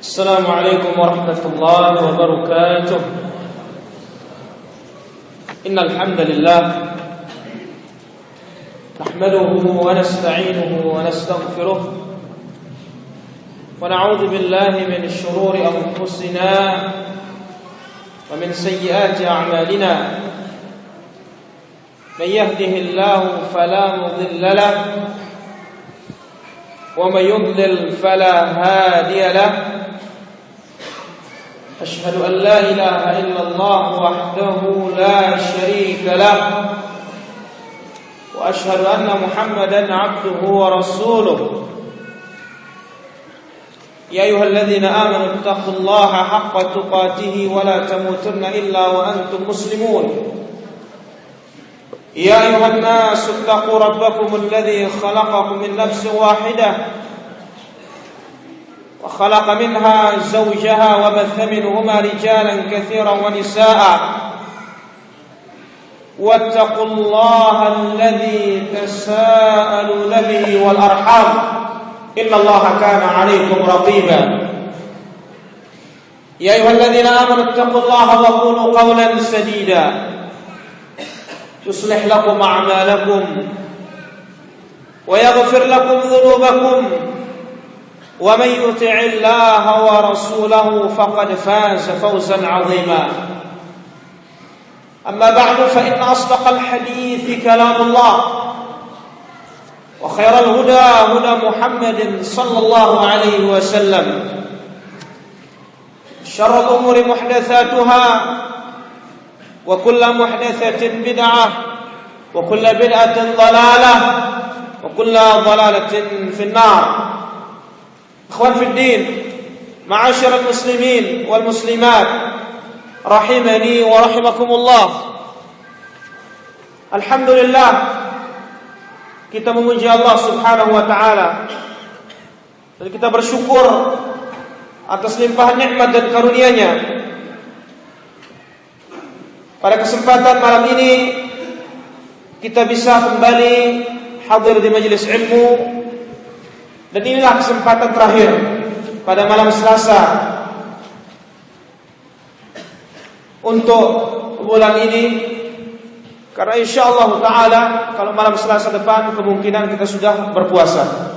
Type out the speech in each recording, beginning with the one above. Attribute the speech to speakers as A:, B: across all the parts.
A: السلام عليكم ورحمة الله وبركاته. إن الحمد لله نحمده ونستعينه ونستغفره ونعوذ بالله من شرور أنفسنا ومن سيئات أعمالنا. من يهده الله فلا مضل له ومن يضلل فلا هادي له. أشهد أن لا إله إلا الله وحده لا شريك له وأشهد أن محمدا عبده ورسوله. يا أيها الذين آمنوا اتقوا الله حق تقاته ولا تموتن إلا وأنتم مسلمون. يا أيها الناس اتقوا ربكم الذي خلقكم من نفس واحدة وخلق منها زوجها وبث منهما رجالا كثيرا ونساء واتقوا الله الذي تساءلون به والأرحام إن الله كان عليكم رقيبا. يا أيها الذين آمنوا اتقوا الله وقولوا قولا سديدا يصلح لكم أعمالكم ويغفر لكم ذنوبكم ومن يطع الله ورسوله فقد فاز فوزا عظيما. أما بعد فإن أصدق الحديث كلام الله وخير الهدى هدى محمد صلى الله عليه وسلم. شر الأمور محدثاتها وكل محدثة بدعة وكل بدعة ضلالة وكل ضلالة في النار. Ikhwan fi din, ma'asyiral muslimin wal muslimat, rahimani wa rahimakumullah. Alhamdulillah, kita memuji Allah Subhanahu wa taala dan kita bersyukur atas limpahan nikmat dan karunia-Nya. Pada kesempatan malam ini kita bisa kembali hadir di majelis ilmu. Dan inilah kesempatan terakhir pada malam Selasa untuk bulan ini, karena insyaallah taala kalau malam Selasa depan kemungkinan kita sudah berpuasa.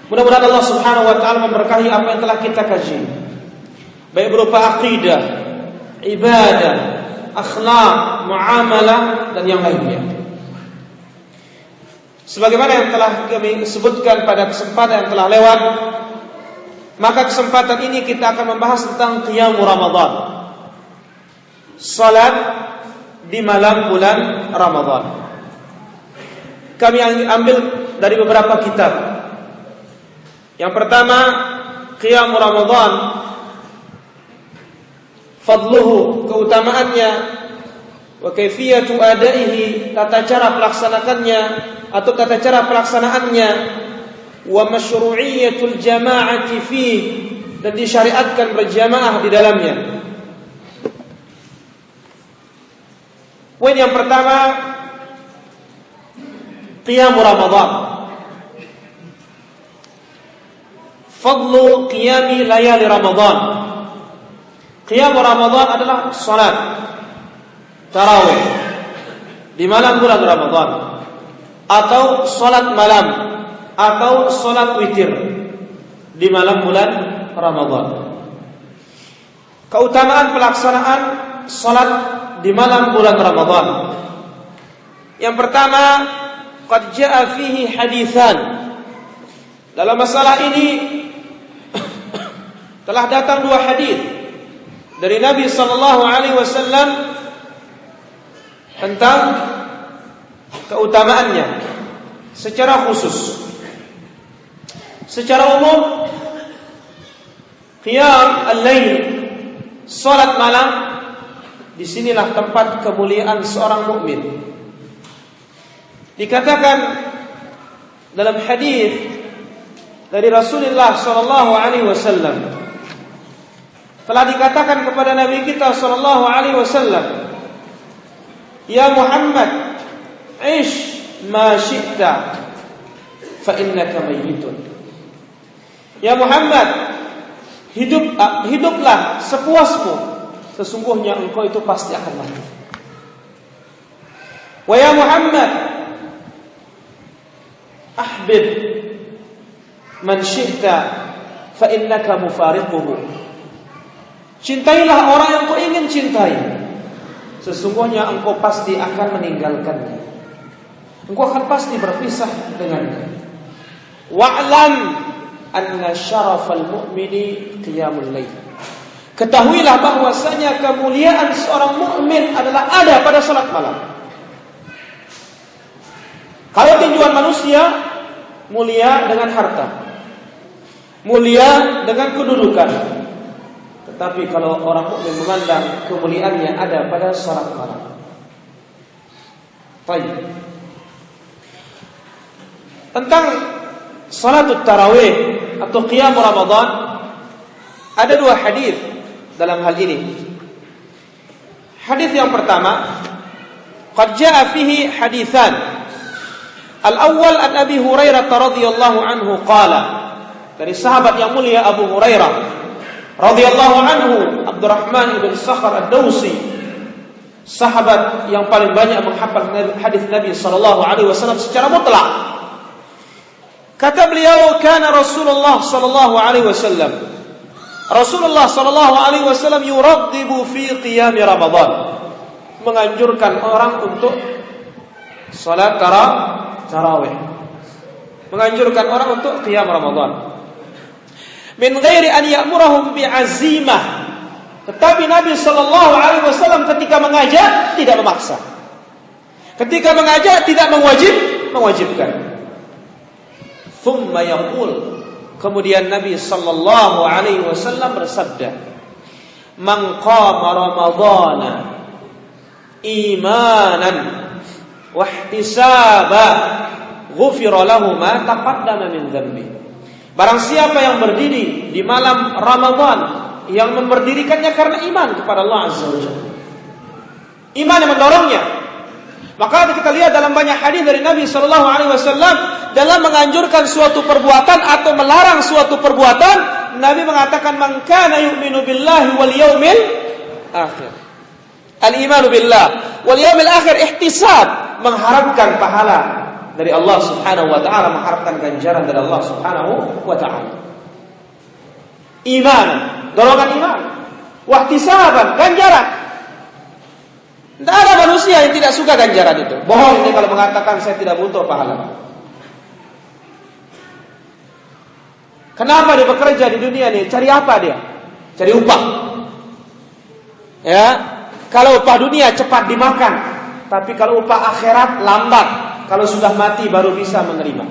A: Mudah-mudahan Allah Subhanahu wa taala memberkahi apa yang telah kita kaji, baik berupa akidah, ibadah, akhlak, muamalah dan yang lainnya. Sebagaimana yang telah kami sebutkan pada kesempatan yang telah lewat, maka kesempatan ini kita akan membahas tentang qiyamul Ramadan, salat di malam bulan Ramadan. Kami ambil dari beberapa kitab. Yang pertama, qiyamul Ramadan, fadluhu, keutamaannya, wa kaifiyatu adaihi, tata cara pelaksanakannya atau tata cara pelaksanaannya, wa masyru'iyatul jama'ati fih, dan disyariatkan berjamaah di dalamnya. Poin yang pertama, qiyamul Ramadan, fadlu qiyami layali Ramadan. Qiyamul Ramadan adalah salat tarawih di malam bulan Ramadan, atau salat malam, atau salat witir di malam bulan Ramadan. Keutamaan pelaksanaan salat di malam bulan Ramadan. Yang pertama, qad jaa fihi haditsan. Dalam masalah ini telah datang dua hadis dari Nabi sallallahu alaihi wasallam tentang keutamaannya secara khusus. Secara umum, qiyam al-lail, salat malam, disinilah tempat kemuliaan seorang mukmin. Dikatakan dalam hadis dari Rasulullah sallallahu alaihi wasallam, telah dikatakan kepada Nabi kita sallallahu alaihi wasallam, "Ya Muhammad, ish ma syi'ta fa innaka mayyitun." Ya Muhammad, hiduplah sepuasmu, sesungguhnya engkau itu pasti akan mati. Wa ya Muhammad, ahbib man syi'ta fa innaka mufariquhu. Cintailah orang yang kau ingin cintai, sesungguhnya engkau pasti akan meninggalkannya. Engkau akan pasti berpisah dengannya. Wa'lam anna syarafal mu'mini qiyamul lail. Ketahuilah bahwasanya kemuliaan seorang mukmin adalah ada pada salat malam. Kalau tinjuan manusia mulia dengan harta, mulia dengan kedudukan. Tetapi kalau orang mukmin memandang kemuliaannya ada pada salat malam. Baik. Tentang salatul tarawih atau qiyam Ramadan, ada dua hadis dalam hal ini. Hadis yang pertama, qad jaa fihi haditsan. Al-awwal an Abi Hurairah radhiyallahu anhu qala, dari sahabat yang mulia Abu Hurairah radhiyallahu anhu, Abdurrahman bin Sakhar ad-Dawsi, sahabat yang paling banyak menghafal hadis Nabi sallallahu alaihi wasallam secara mutlak. Kata beliau, kana Rasulullah sallallahu alaihi wasallam, Rasulullah sallallahu alaihi wasallam yuraddibu fi qiyam Ramadan, menganjurkan orang untuk salat tarawih, menganjurkan orang untuk qiyam Ramadan. Min ghairi an ya'murahum bi'azimah, tetapi Nabi sallallahu alaihi wasallam ketika mengajak tidak memaksa, ketika mengajak tidak mewajibkan. Thumma yaqul, kemudian Nabi sallallahu alaihi wasallam bersabda, man qama ramadhana imanan wa ihtisaba ghufira lahu ma taqaddama min dhanbi. Barang siapa yang berdiri di malam Ramadan, yang memberdirikannya karena iman kepada Allah Azza wa Jalla, iman yang mendorongnya, maka kita lihat dalam banyak hadis dari Nabi sallallahu alaihi wasallam dalam menganjurkan suatu perbuatan atau melarang suatu perbuatan, Nabi mengatakan man kana yu'minu billahi wal yaumil akhir. Al-imanu billah wal yaumil akhir ihtisab, mengharapkan pahala dari Allah Subhanahu wa taala, mengharapkan ganjaran dari Allah Subhanahu wa taala. Iman, dorongan iman. Wahtisaban, ganjaran. Tidak ada manusia yang tidak suka ganjaran itu. Bohong ini kalau mengatakan saya tidak butuh pahala. Kenapa dia bekerja di dunia ini? Cari apa dia? Cari upah. Ya, kalau upah dunia cepat dimakan, tapi kalau upah akhirat lambat. Kalau sudah mati baru bisa menerima.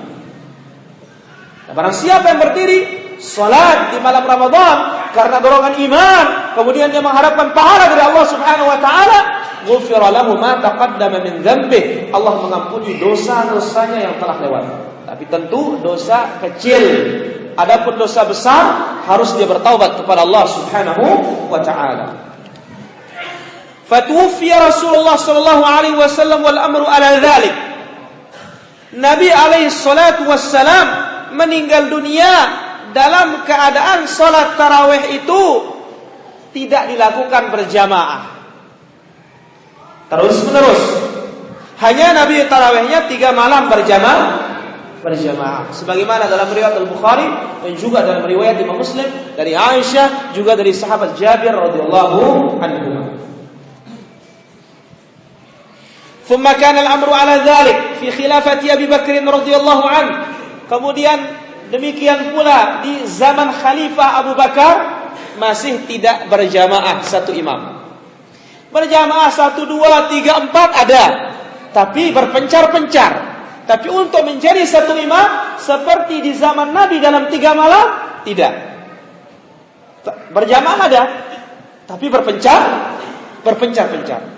A: Nah, barang siapa yang berdiri salat di malam Ramadan karena dorongan iman, kemudian dia mengharapkan pahala dari Allah Subhanahu wa taala, ghufira lahu ma taqaddama min dzambi. Allah mengampuni dosa-dosanya yang telah lewat. Tapi tentu dosa kecil. Adapun dosa besar harus dia bertaubat kepada Allah Subhanahu wa taala. Fatuwfiya Rasulullah sallallahu alaihi wasallam wal amru ala dzalik. Nabi alaihi salatu wassalam meninggal dunia dalam keadaan salat tarawih itu tidak dilakukan berjamaah terus menerus. Hanya Nabi tarawihnya 3 malam berjamaah. Sebagaimana dalam riwayat Al-Bukhari dan juga dalam riwayat Imam Muslim dari Aisyah, juga dari sahabat Jabir radhiyallahu anhu. ثم كان الأمر على ذلك في خلافة أبي بكر رضي الله عنه. Kemudian demikian pula di zaman Khalifah Abu Bakar masih tidak berjamaah satu imam. Berjamaah 1, 2, 3, 4 ada, tapi berpencar-pencar. Tapi untuk menjadi satu imam seperti di zaman Nabi dalam 3 malam tidak. Berjamaah ada, tapi berpencar-pencar.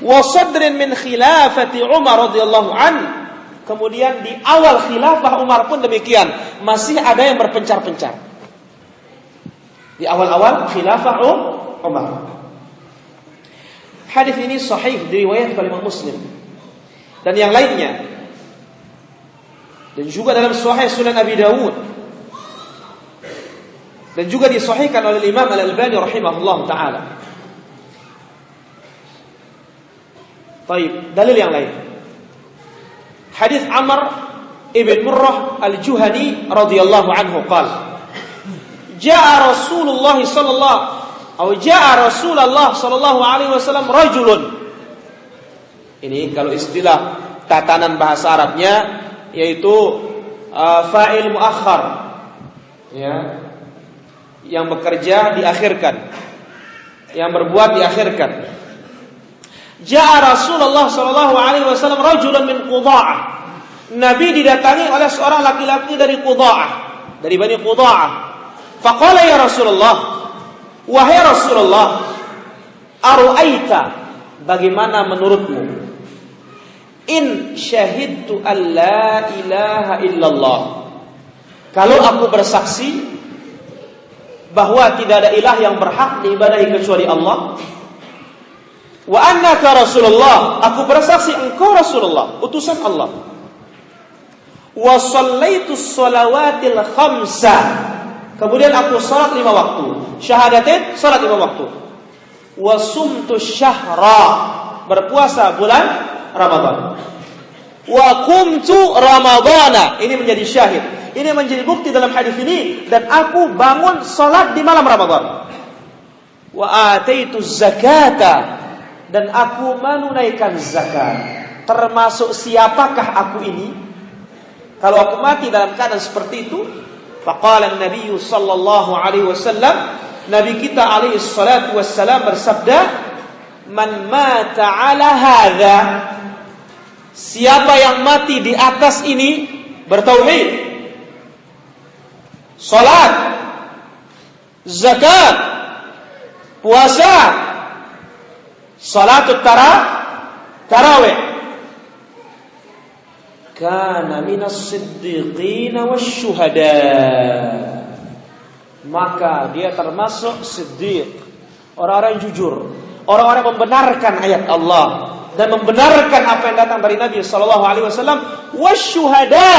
A: Wa sadrin min khilafati Umar radhiyallahu anhu. Kemudian di awal khilafah Umar pun demikian, masih ada yang berpencar-pencar. Di awal-awal khilafah Umar. Hadis ini sahih diriwayatkan oleh Imam Muslim dan yang lainnya. Dan juga dalam Sahih Sunan Abi Dawud dan juga disahihkan oleh Imam Al-Albani rahimahullah taala. Baik, dalil yang lain. Hadis Amr ibn Murrah Al-Juhani radhiyallahu anhu qala Ja'a Rasulullah sallallahu alaihi wasallam rajulun. Ini kalau istilah tatanan bahasa Arabnya yaitu fa'il muakhar, ya, yang bekerja diakhirkan, yang berbuat diakhirkan. Ja'a Rasulullah sallallahu alaihi wasallam rajulun min Qudha'ah. Nabi didatangi oleh seorang laki-laki dari Qudha'ah, dari Bani Qudha'ah. Faqala ya Rasulullah, wahai Rasulullah, aru'aita, bagaimana menurutmu, in syahidtu an la ilaha illallah, kalau aku bersaksi bahwa tidak ada ilah yang berhak diibadahi kecuali Allah, wa annaka Rasulullah, aku bersaksi engkau Rasulullah, utusan Allah, wa shallaitu shalawatil khamsa, kemudian aku salat 5 waktu, syahadatain salat 5 waktu, wa sumtu syahra, berpuasa bulan Ramadan, wa qumtu ramadana, ini menjadi syahid, ini menjadi bukti dalam hadis ini, dan aku bangun salat di malam Ramadan, wa ataitu zakata, dan aku menunaikan zakat. Termasuk siapakah aku ini kalau aku mati dalam keadaan seperti itu? Faqala an-nabiy sallallahu alaihi wasallam, nabi kita alaihi salatu wassalam bersabda, man mata ala hadza, siapa yang mati di atas ini, bertauhid, salat, zakat, puasa, salatut tarawih, kana minas siddiqin wasyuhada, maka dia termasuk siddiq, orang-orang yang jujur, orang-orang yang membenarkan ayat Allah dan membenarkan apa yang datang dari Nabi sallallahu alaihi wasallam, wasyuhada,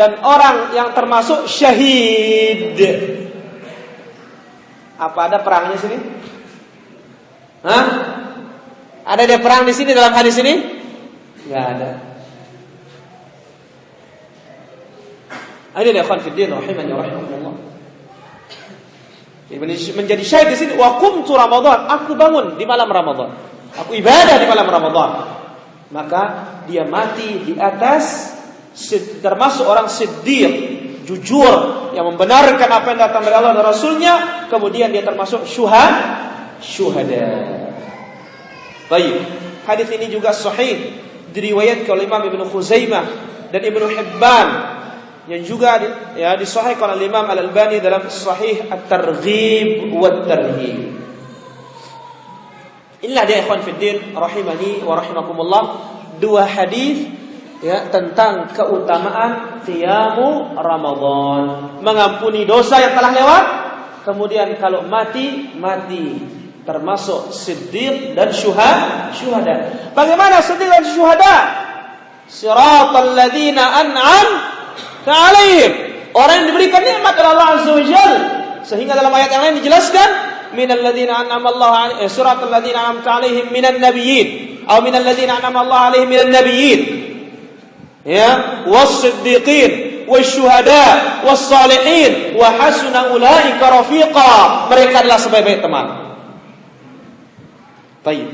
A: dan orang yang termasuk syahid. Apa ada perangnya sini? Hah? Ada perang di sini dalam hadis ini? Enggak ada. Ada ikhwan fillah rahimani wa rahimakumullah. Menjadi syahid di sini, wa qumtu Ramadan, aku bangun di malam Ramadan, aku ibadah di malam Ramadan, maka dia mati di atas, termasuk orang siddiq, jujur, yang membenarkan apa yang datang dari Allah dan Rasulnya, kemudian dia termasuk syuhada. Baik, hadis ini juga sahih, diriwayatkan oleh Imam Ibnu Khuzaimah dan Ibnu Hibban, yang juga disahihkan oleh Imam Al-Albani dalam Sahih At-Targhib wa At-Tarhib. Inilah dia ikhwan fiddin rahimani wa rahimakumullah, 2 hadis ya tentang keutamaan qiyamu Ramadan, mengampuni dosa yang telah lewat, kemudian kalau mati termasuk siddiq dan syuhada. Bagaimana siddiq dan syuhada? Siratal ladzina an'amta 'alaihim, orang yang diberikan nikmat oleh Allah Azza wa Jalla, sehingga dalam ayat yang lain dijelaskan minal ladzina an'ama Allah 'alaihim, siratal ladzina an'amta 'alaihim minan nabiyyin, atau minal ladzina an'ama Allah 'alaihim minan nabiyyin, ya, was-siddiqin, wasyuhada, was-salihin, wa hasuna ulaika rafiqa, mereka adalah sebaik-baik teman. Baik.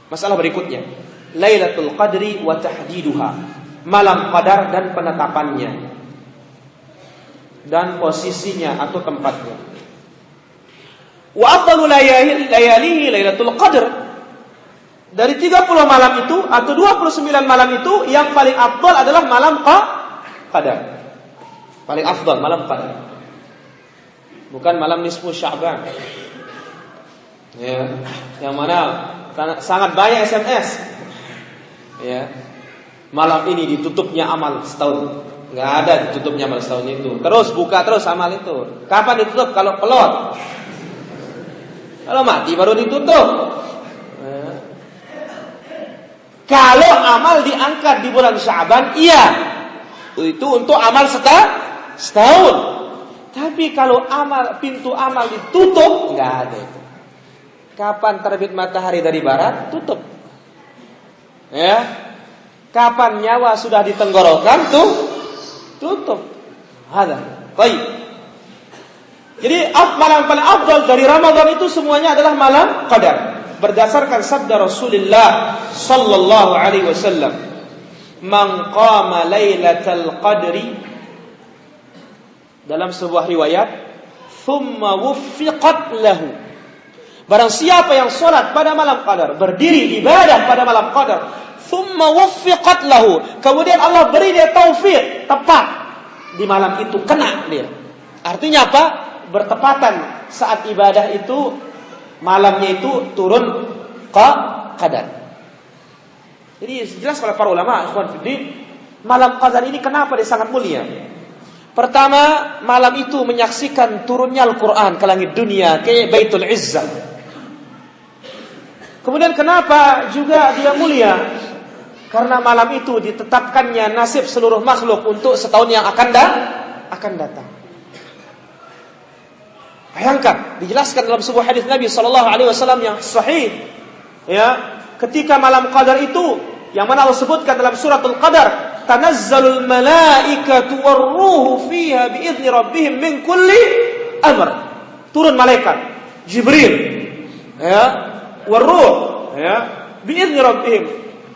A: Masalah berikutnya, Lailatul Qadri wa tahdiduha, malam qadar dan penetapannya dan posisinya atau tempatnya. Wa afdalu layalihi Lailatul Qadr, dari 30 malam itu atau 29 malam itu yang paling afdal adalah malam qadar. Paling afdal malam qadar, bukan malam nisfu Sya'ban. Ya, yang mana sangat banyak SMS. Ya, malam ini ditutupnya amal setahun. Enggak ada ditutupnya amal setahun itu. Terus buka terus amal itu. Kapan ditutup? Kalau pelot. Kalau mati baru ditutup. Ya. Kalau amal diangkat di bulan Sya'ban, iya. Itu untuk amal setahun. Tapi kalau pintu amal ditutup, nggak ada itu. Kapan terbit matahari dari barat, tutup. Ya. Kapan nyawa sudah di tenggorokan, tutup. Ada. Baik. Jadi malam paling afdal dari Ramadan itu semuanya adalah malam Qadar. Berdasarkan sabda Rasulullah sallallahu alaihi wasallam, "Man qama lailatal qadri," dalam sebuah riwayat, "thumma wuffiqat lahu." Barang siapa yang salat pada malam Qadar, berdiri ibadah pada malam Qadar, thumma wuffiqat lahu, kemudian Allah beri dia taufik, tepat di malam itu, kena dia. Artinya apa? Bertepatan saat ibadah itu, malamnya itu turun Qadar. Jadi jelas oleh para ulama, ikhwan fiddin, malam Qadar ini kenapa dia sangat mulia? Pertama, malam itu menyaksikan turunnya Al-Quran ke langit dunia, ke Baitul Izzah. Kemudian kenapa juga dia mulia? Karena malam itu ditetapkannya nasib seluruh makhluk untuk setahun yang akan datang. Bayangkan, dijelaskan dalam sebuah hadis Nabi SAW yang sahih, ya, ketika malam Qadar itu, yang mana Allah sebutkan dalam suratul Qadar, "Tanazzalul malaikatu war-ruhu fiha bi'izni rabbihim min kulli amr." Turun malaikat Jibril, ya, war-ruh, ya, bi'izni rabbihim,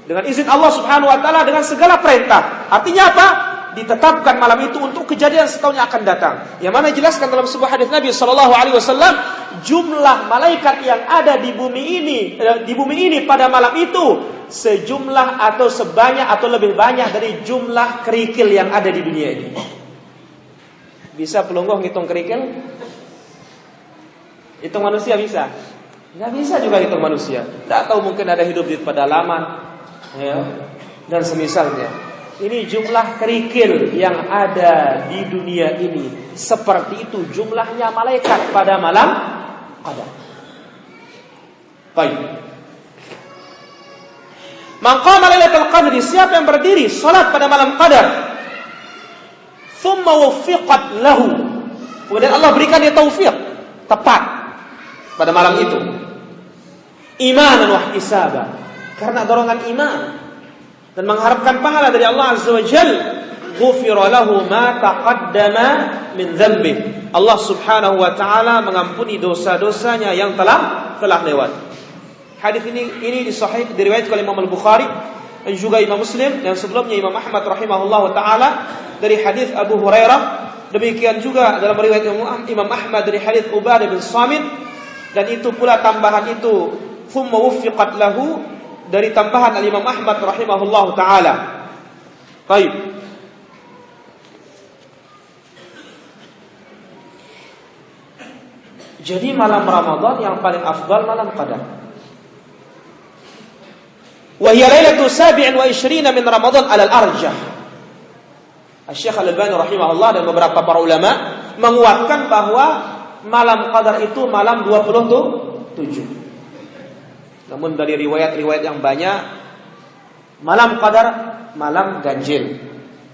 A: dengan izin Allah Subhanahu wa taala, dengan segala perintah. Artinya apa? Ditetapkan malam itu untuk kejadian setahun yang akan datang. Yang mana dijelaskan dalam sebuah hadis Nabi sallallahu alaihi wasallam, jumlah malaikat yang ada di bumi ini pada malam itu sejumlah atau sebanyak atau lebih banyak dari jumlah kerikil yang ada di dunia ini. Bisa pelungguh ngitung kerikil? Hitung manusia bisa? Nggak bisa juga hitung manusia. Tidak tahu, mungkin ada hidup di pedalaman, ya, dan semisalnya. Ini jumlah kerikil yang ada di dunia ini. Seperti itu jumlahnya malaikat pada malam Qadar. Baik. Man qama lailatul qadri, siapa yang berdiri salat pada malam Qadar, thumma wuffiqat lahu, kemudian Allah berikan dia taufik, tepat pada malam itu, imanan wa ihtisaban, karena dorongan iman dan mengharapkan pahala dari Allah Azza wa Jalla, ghufira lahu ma taqaddama min dhanbi, Allah Subhanahu wa taala mengampuni dosa-dosanya yang telah lewat. Hadis ini diriwayatkan oleh Imam Al-Bukhari dan juga Imam Muslim, dan sebelumnya Imam Ahmad rahimahullahu taala dari hadis Abu Hurairah. Demikian juga dalam riwayat Imam Ahmad dari hadis Ubadah bin Samit, dan itu pula tambahan itu thumma wuffiqat lahu dari tambahan Imam Ahmad rahimahullahu taala. Baik. Jadi malam Ramadan yang paling afdal malam Qadar. Wa hiya lailatu 27 min Ramadan ala al-arjah. Syekh Al-Albani rahimahullah dan beberapa para ulama menguatkan bahwa malam Qadar itu malam 27. Namun dari riwayat-riwayat yang banyak, malam Qadar malam ganjil,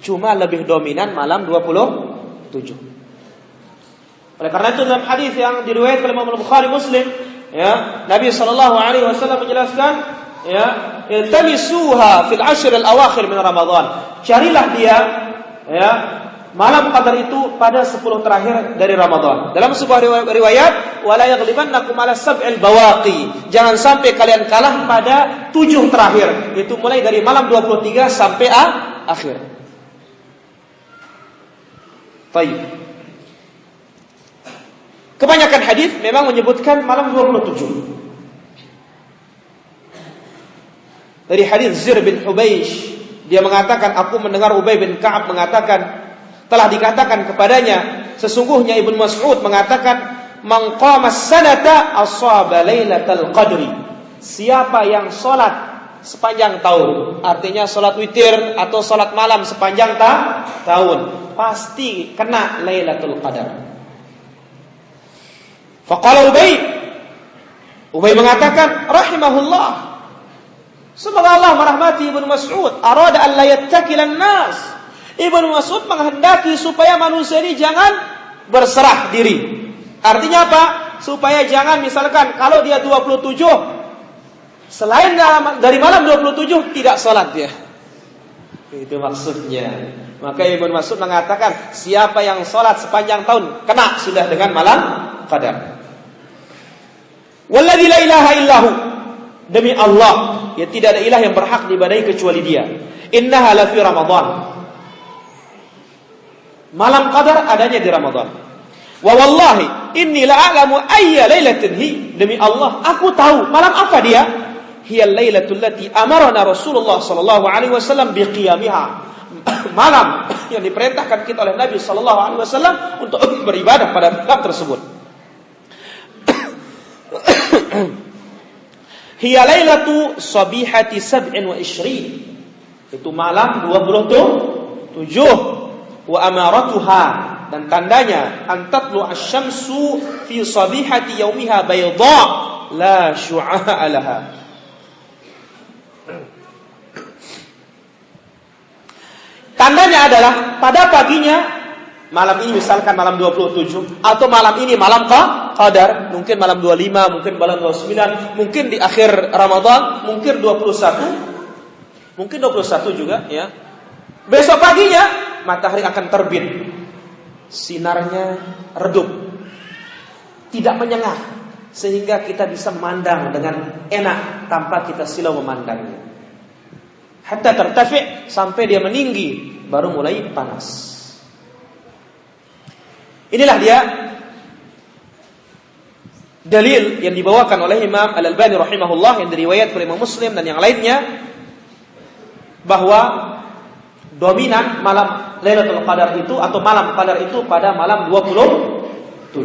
A: cuma lebih dominan malam 27. Oleh karena itu dalam hadis yang diriwayatkan oleh Imam Bukhari Muslim, ya, Nabi sallallahu alaihi wasallam menjelaskan, ya, iltamisuha fil ashr al-awakhir min Ramadan. Carilah dia, ya, malam Qadar itu pada 10 terakhir dari Ramadan. Dalam sebuah riwayat, wala yaghlibannakum ala sab'il bawaqi, jangan sampai kalian kalah pada 7 terakhir. Itu mulai dari malam 23 sampai akhir. Baik. Kebanyakan hadis memang menyebutkan malam 27. Dari hadis Zir bin Hubeish, dia mengatakan, aku mendengar Ubay bin Ka'ab mengatakan, telah dikatakan kepadanya, sesungguhnya Ibnu Mas'ud mengatakan, man qama as-sanata ashaba lailatal qadri, siapa yang salat sepanjang tahun, artinya salat witir atau salat malam sepanjang tahun, pasti kena Lailatul Qadar. Faqala Ubay mengatakan, rahimahullah, semoga Allah merahmati Ibnu Mas'ud, arada an la yattakilan nas. Ibnu Mas'ud menghendaki supaya manusia ini jangan berserah diri. Artinya apa? Supaya jangan misalkan kalau dia 27 selain dari malam 27 tidak sholat dia. Itu maksudnya. Maka Ibnu Mas'ud mengatakan siapa yang sholat sepanjang tahun kena sudah dengan malam qadar. Walladzi la ilaha illahu, demi Allah ya tidak ada ilah yang berhak diibadahi kecuali Dia. Innaha la fi Ramadan. Malam qadar adanya di Ramadan. Wa wallahi inni la a'lamu ayya lailatin hi, demi Allah aku tahu malam apa dia. Hiya lailatul lati amarna Rasulullah sallallahu alaihi wasallam biqiyamiha. Malam yang diperintahkan kita oleh Nabi sallallahu alaihi wasallam untuk beribadah pada malam tersebut. Hiya lailatu sabihati 27. Itu malam 27. Wa amaratuha, dan tandanya antatlu asy-syamsu fi sabihati yaumiha bayda la syu'a laha. Tandanya adalah pada paginya malam ini misalkan malam 27 atau malam ini malam qadar, mungkin malam 25, mungkin malam 29, mungkin di akhir Ramadan, mungkin 21, mungkin 21 juga ya. Besok paginya matahari akan terbit. Sinarnya redup. Tidak menyengat sehingga kita bisa memandang dengan enak tanpa kita silau memandangnya. Hatta tertafi, sampai dia meninggi baru mulai panas. Inilah dia dalil yang dibawakan oleh Imam Al-Albani rahimahullah yang diriwayatkan oleh Imam Muslim dan yang lainnya bahwa dominan malam Lailatul Qadar itu atau malam Qadar itu pada malam 27.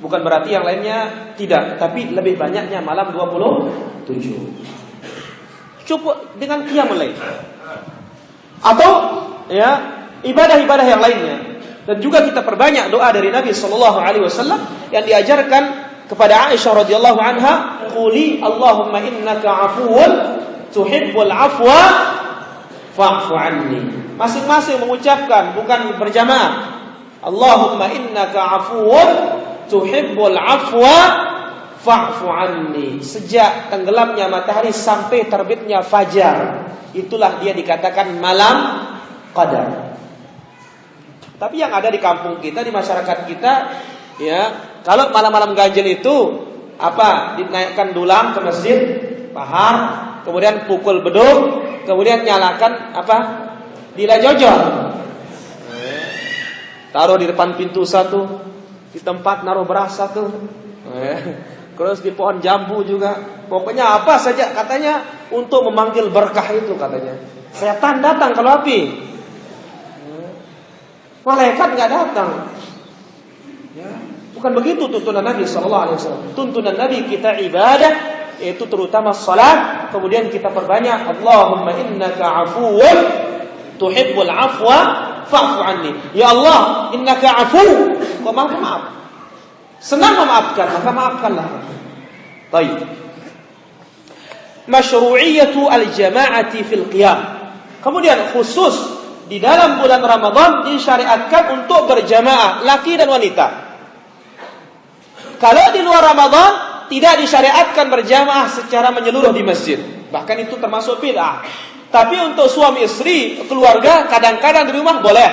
A: Bukan berarti yang lainnya tidak, tapi lebih banyaknya malam 27. Cukup dengan qiyamul lail. Atau ya, ibadah-ibadah yang lainnya. Dan juga kita perbanyak doa dari Nabi sallallahu alaihi wasallam yang diajarkan kepada Aisyah radhiyallahu anha, "Quli Allahumma innaka 'afuwun tuhibbul 'afwa fa'fu 'anni." Masing-masing mengucapkan, bukan berjamaah. Allahumma innaka 'afuwun tuhibbul 'afwa fa'fu 'anni. Sejak tenggelamnya matahari sampai terbitnya fajar, itulah dia dikatakan malam qadar. Tapi yang ada di kampung kita, di masyarakat kita, ya, kalau malam-malam ganjil itu apa? Dinaikkan dulang ke masjid, pahar, kemudian pukul beduk, kemudian nyalakan apa? Dila jojor. Taruh di depan pintu satu, di tempat naruh beras satu. Terus di pohon jambu juga. Pokoknya apa saja katanya untuk memanggil berkah itu katanya. Setan datang kalau api. Malaikat enggak datang. Ya, bukan begitu tuntunan Nabi sallallahu alaihi wasallam. Tuntunan Nabi kita ibadah, yaitu terutama salat, kemudian kita perbanyak Allahumma innaka 'afuwun tuhibbul 'afwa fa'fu 'anni. Ya Allah, innaka 'afu, Kau maaf. Senang memaafkan, maka maafkanlah. Baik. Masyru'iyatu al-jama'ati fil qiyam. Kemudian khusus di dalam bulan Ramadan disyariatkan untuk berjamaah laki dan wanita. Kalau di luar Ramadan tidak disyariatkan berjamaah secara menyeluruh di masjid. Bahkan itu termasuk bid'ah. Tapi untuk suami istri, keluarga kadang-kadang di rumah boleh.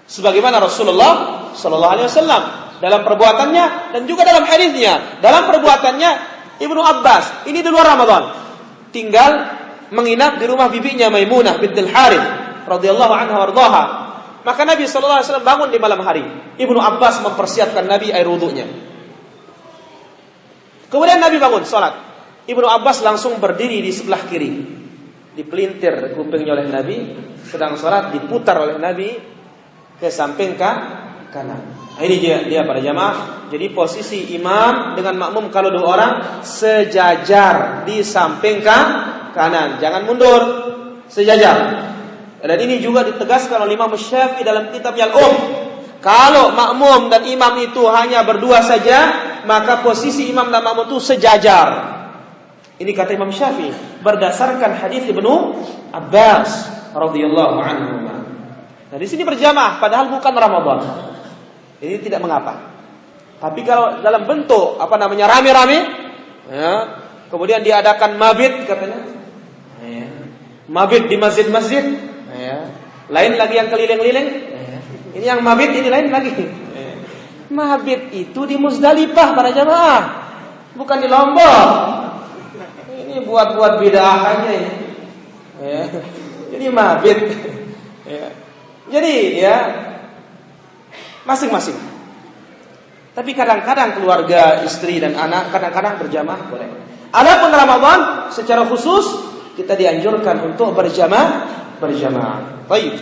A: Sebagaimana Rasulullah sallallahu alaihi wasallam dalam perbuatannya dan juga dalam hadisnya. Dalam perbuatannya Ibnu Abbas ini di luar Ramadan tinggal menginap di rumah bibinya Maimunah bintul Harith radhiyallahu anha warḍaha. Maka Nabi sallallahu alaihi wasallam bangun di malam hari. Ibnu Abbas mempersiapkan Nabi air wudunya. Kemudian Nabi bangun salat. Ibnu Abbas langsung berdiri di sebelah kiri. Dipelintir kupingnya oleh Nabi, sedang salat diputar oleh Nabi ke samping kanan. Nah, ini dia para jamaah. Jadi posisi imam dengan makmum kalau dua orang sejajar di samping kanan, jangan mundur, sejajar. Dan ini juga ditegaskan oleh Imam Syafi'i dalam kitabnya Al-Um. Kalau makmum dan imam itu hanya berdua saja, maka posisi imam dan makmum itu sejajar. Ini kata Imam Syafi'i berdasarkan hadis Ibnu Abbas radhiyallahu anhu. Dan di sini berjamaah padahal bukan Ramadan. Ini tidak mengapa. Tapi kalau dalam bentuk rame-rame, ya, kemudian diadakan mabit katanya, ya, mabit di masjid-masjid, ya, lain lagi yang keliling-liling, ya, ini yang mabit ini lain lagi. Ya. Mabit itu di Muzdalifah para jamaah, bukan di Lombok. Ini buat-buat bid'ah aja ini. Ya. Ini mabit. Ya. Jadi ya masing-masing. Tapi kadang-kadang keluarga, istri dan anak kadang-kadang berjamaah boleh. Adapun Ramadan secara khusus kita dianjurkan untuk berjamaah. Baik.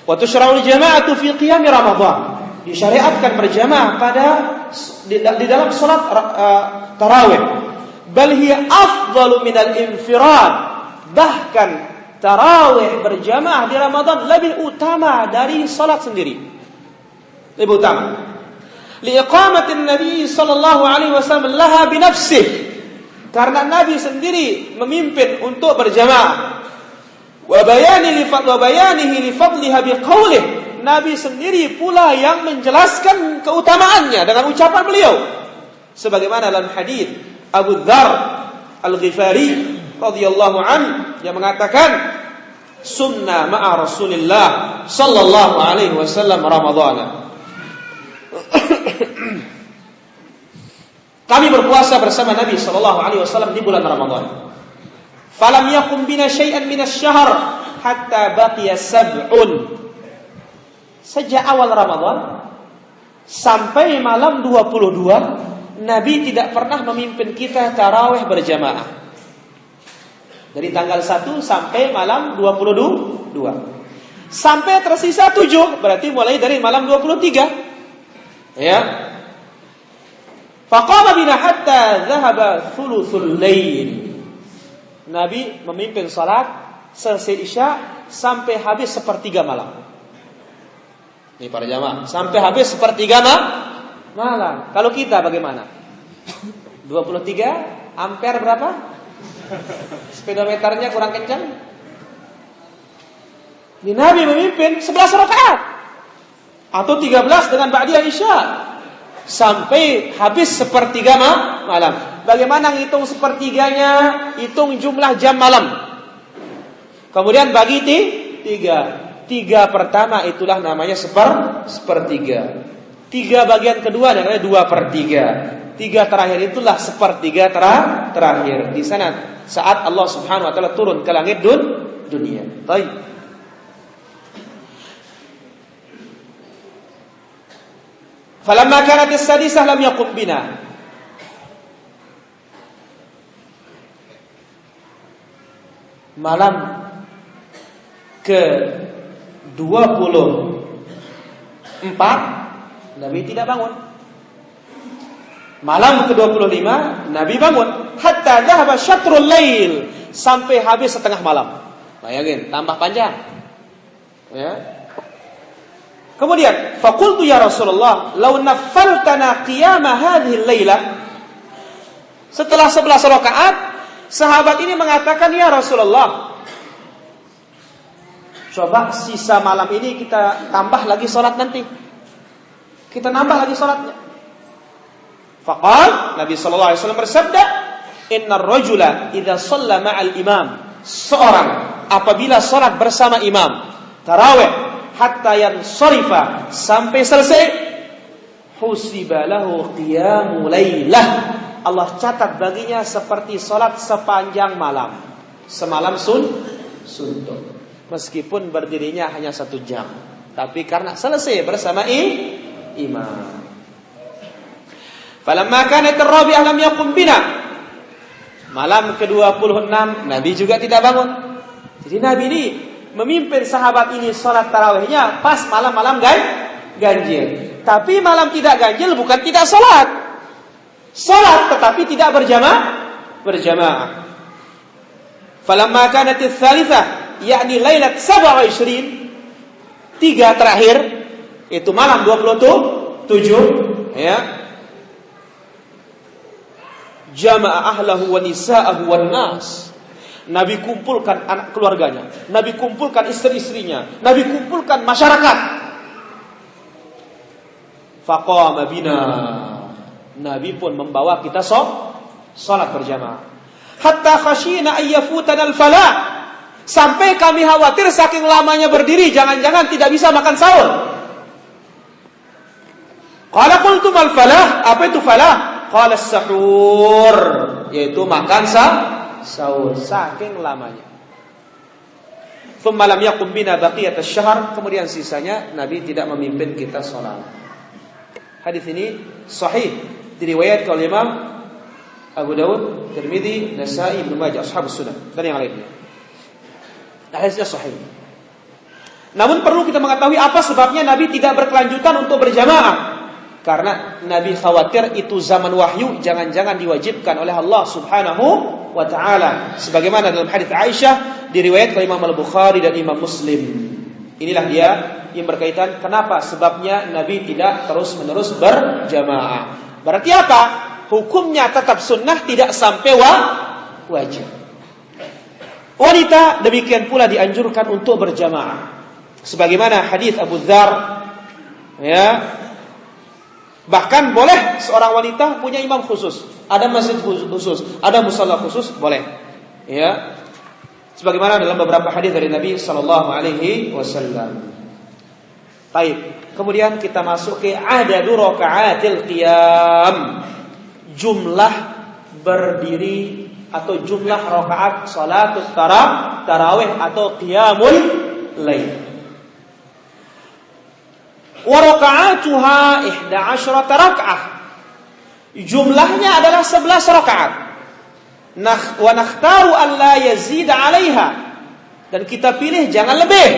A: Wa tusyra'ul jama'atu fi qiyam Ramadan. Disyariatkan berjamaah di dalam salat tarawih. Bal hiya afdalu minal infirad. Bahkan tarawih berjamaah di Ramadan lebih utama dari salat sendiri. Lebih utama. Liiqamatin Nabi sallallahu alaihi wasallam laha binafsih. Karena Nabi sendiri memimpin untuk berjamaah. Wa bayanihi li fadliha biqaulih. Nabi sendiri pula yang menjelaskan keutamaannya dengan ucapan beliau. Sebagaimana dalam hadis Abu Dzar Al-Ghifari radhiyallahu anhu yang mengatakan sunna ma'a Rasulillah sallallahu alaihi wasallam Ramadhan. Kami berpuasa bersama Nabi sallallahu alaihi wasallam di bulan Ramadan. Falam yakum bina syai'an minasy-syahr hatta baqiya sab'un. Sejak awal Ramadan sampai malam 22, Nabi tidak pernah memimpin kita tarawih berjamaah. Dari tanggal 1 sampai malam 22. Sampai tersisa 7, berarti mulai dari malam 23. Ya. Faqama bina hatta dhahaba thuluthul lail. Nabi memimpin salat selesai Isya sampai habis sepertiga malam. Ini para jamaah, sampai habis sepertiga malam. Kalau kita bagaimana? 23 ampere berapa? Speedometernya kurang kencang. Ini Nabi memimpin 11 rakaat atau 13 dengan ba'diyah Isya sampai habis sepertiga malam. Bagaimana ngitung sepertiganya? Hitung jumlah jam malam. Kemudian bagi 3. 3 pertama itulah namanya sepertiga. 3 bagian kedua namanya 2/3. 3 terakhir itulah sepertiga terakhir. Di sana saat Allah Subhanahu wa taala turun ke langit dunia. Baik. Falamma kanat as-sadisah lam yaqum bina. Malam ke 24 Nabi tidak bangun. Malam ke 25 Nabi bangun hatta dhahaba syatrul lail, sampai habis setengah malam. Bayangin, tambah panjang. Ya. Kemudian faqultu ya Rasulullah law naffaltana qiyama hadhihi al-lailah. Setelah 11 rakaat, sahabat ini mengatakan, ya Rasulullah, coba sisa malam ini kita tambah lagi salat nanti. Kita nambah lagi salatnya. Faqal Nabi sallallahu alaihi wasallam bersabda, innar rajula idza shalla ma'al imam. Seorang apabila salat bersama imam tarawih hatta yansarifa, sampai selesai, husiba lahu qiyamul lailah. Allah catat baginya seperti salat sepanjang malam. Semalam suntuk. Meskipun berdirinya hanya 1 jam, tapi karena selesai bersama imam. Falamma kanat ar-rabi'ah lam yaqum bina. Malam ke-26 Nabi juga tidak bangun. Jadi Nabi ini memimpin sahabat ini salat tarawihnya pas malam-malam ganjil. Tapi malam tidak ganjil bukan tidak salat. Salat tetapi tidak berjamaah. Falamma kanat ats-tsalitsah, yakni lailat 27, 3 terakhir itu malam 27, ya. Jama'a ahlahu wa nisa'ahu wan nas. Nabi kumpulkan anak keluarganya, Nabi kumpulkan istri-istrinya, Nabi kumpulkan masyarakat. Faqama bina. Nabi pun membawa kita salat berjamaah. Hatta khashina ayyafutana al-falah. Sampai kami khawatir saking lamanya berdiri, jangan-jangan tidak bisa makan sahur. Qala qultum al-falah, apa itu falah? Qala as-sahur, yaitu makan sahur, saking lamanya. Thumma lam yaqum bina baqiyat asy-syahr, kemudian sisanya Nabi tidak memimpin kita salat. Hadis ini sahih, diriwayatkan oleh Imam Abu Dawud, Tirmidzi, Nasa'i, Ibnu Majah, Ashabus Sunan dan yang lainnya. Hadisnya sahih. Namun perlu kita mengetahui apa sebabnya Nabi tidak berkelanjutan untuk berjamaah. Karena Nabi khawatir itu zaman wahyu, jangan-jangan diwajibkan oleh Allah Subhanahu wa taala. Sebagaimana dalam hadis Aisyah diriwayatkan oleh Imam Al-Bukhari dan Imam Muslim. Inilah dia yang berkaitan kenapa sebabnya Nabi tidak terus-menerus berjamaah. Berarti apa? Hukumnya tetap sunnah, tidak sampai wajib. Wanita demikian pula dianjurkan untuk berjamaah. Sebagaimana hadis Abu Dzar, ya. Bahkan boleh seorang wanita punya imam khusus, ada masjid khusus, ada musalla khusus, boleh. Ya. Sebagaimana dalam beberapa hadis dari Nabi sallallahu alaihi wasallam. Baik, kemudian kita masuk ke adadu raka'atil qiyam. Jumlah berdiri atau jumlah rakaat salatul tarawih atau qiyamul lail. Wa raka'atuha 11 raka'ah. Jumlahnya adalah 11 rakaat. Wa nakhtaru an la yazid 'alaiha. Dan kita pilih jangan lebih.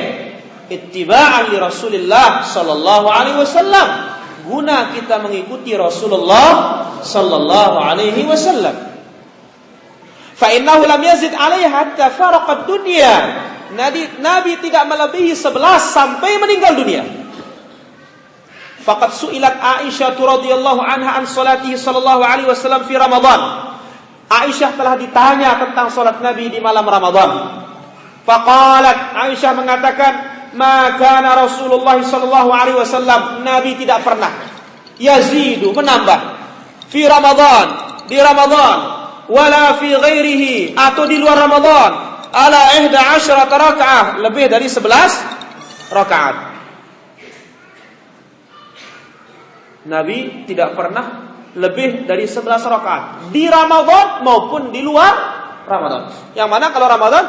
A: Ittiba'an li Rasulillah sallallahu alaihi wasallam. Guna kita mengikuti Rasulullah sallallahu alaihi wasallam. Fa innahu lam yazid 'alaiha hatta faraqa ad-dunya. Nabi tidak melebihi 11 sampai meninggal dunia. Faqad su'ilat Aisyah radhiyallahu anha an salatihi sallallahu alaihi wasallam fi Ramadan. Aisyah telah ditanya tentang salat Nabi di malam Ramadan. Faqalat, Aisyah mengatakan, "Ma kana Rasulullah sallallahu alaihi wasallam, Nabi tidak pernah yazidu, menambah fi Ramadan, di Ramadan, wala fi ghairihi, atau di luar Ramadan, ala 11 rakaat, lebih dari 11 rakaat." Nabi tidak pernah lebih dari 11 rakaat di Ramadan maupun di luar Ramadan. Yang mana kalau Ramadan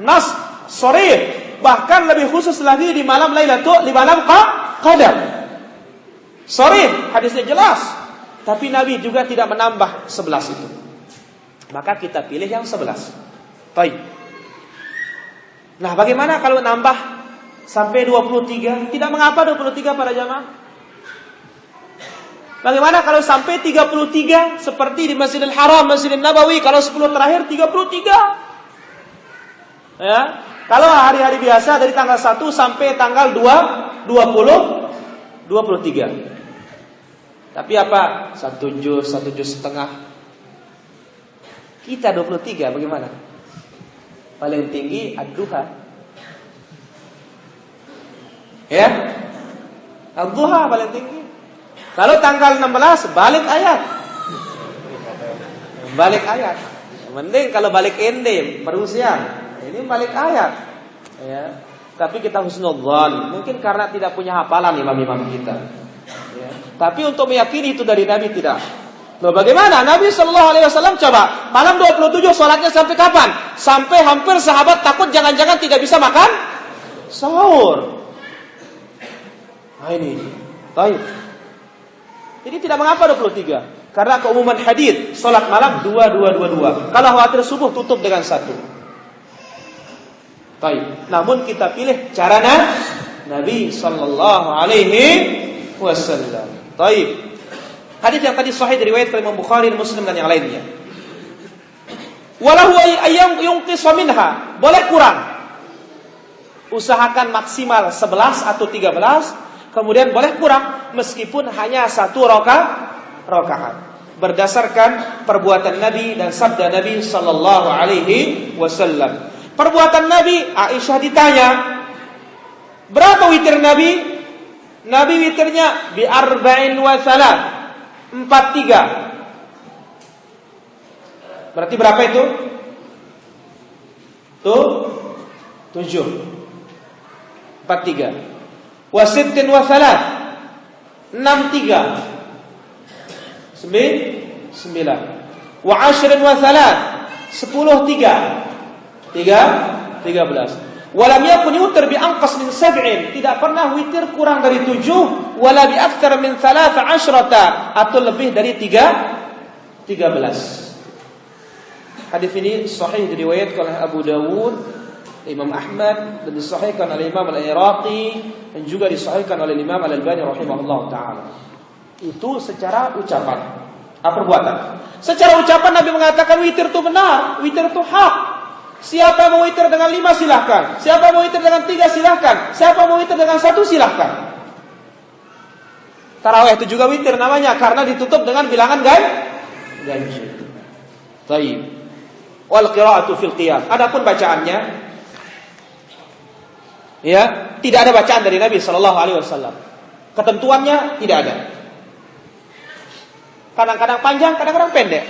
A: nas sharih, bahkan lebih khusus lagi di malam Lailatul, di malam Qadar. Sharih, hadisnya jelas. Tapi Nabi juga tidak menambah 11 itu. Maka kita pilih yang 11. Baik. Nah, bagaimana kalau nambah sampai 23? Tidak mengapa 23 para jamaah. Bagaimana kalau sampai 33 seperti di Masjidil Haram, Masjidil Nabawi, kalau 10 terakhir 33. Ya. Kalau hari-hari biasa dari tanggal 1 sampai tanggal 23. Tapi apa? 1 juz setengah. Kita 23 bagaimana? Paling tinggi ad-duha. Ya. Ad-duha paling tinggi. Kalau tanggal 16 balik ayat. Balik ayat. Mending kalau balik ende perusian. Ini balik ayat. Ya. Tapi kita husnudzan, mungkin karena tidak punya hafalan imam-imam kita. Ya. Tapi untuk meyakini itu dari Nabi tidak. Loh, bagaimana? Nabi sallallahu alaihi wasallam coba malam 27 salatnya sampai kapan? Sampai hampir sahabat takut jangan-jangan tidak bisa makan sahur. Nah ini. Baik. Jadi tidak mengapa 23. Karena keumuman hadis salat malam 2. Kalau khawatir subuh tutup dengan 1. Baik. Namun kita pilih cara Nabi sallallahu alaihi wasallam. Baik. Hadis yang tadi sahih diriwayatkan Imam Bukhari, Muslim dan yang lainnya. Walahu ayyam yunqis minha, boleh kurang. Usahakan maksimal 11 atau 13. Kemudian boleh kurang meskipun hanya 1 rakaat. berdasarkan perbuatan Nabi dan sabda Nabi sallallahu alaihi wasallam. Perbuatan Nabi, Aisyah ditanya, berapa witir Nabi? Nabi witirnya bi arba'in wa salat, 43. Berarti berapa itu? Tuh 7. 43. Wa sittin wa salat, 63. 9. Wa ashrin wa salat, 10 13. Walam yakun yutir bi anqas min 7, tidak pernah witir kurang dari 7, wala bi aktsar min 13 atau lebih dari 13. Hadis ini sahih diriwayatkan oleh Abu Dawud, Imam Ahmad, dan disahihkan oleh Imam Al-Iraqi, dan juga disahihkan oleh Imam Al-Albani rahimahullah taala. Itu secara ucapan, perbuatan. Secara ucapan Nabi mengatakan witir itu benar, witir itu hak. Siapa yang mau witir dengan 5 silahkan, siapa yang mau witir dengan 3 silahkan, siapa yang mau witir dengan 1 silahkan. Tarawih itu juga witir namanya, karena ditutup dengan bilangan ganjil. Baik. Wal qira'atu fil qiyam. Adapun bacaannya, ya, tidak ada bacaan dari Nabi sallallahu alaihi wasallam. Ketentuannya tidak ada. Kadang-kadang panjang, kadang-kadang pendek.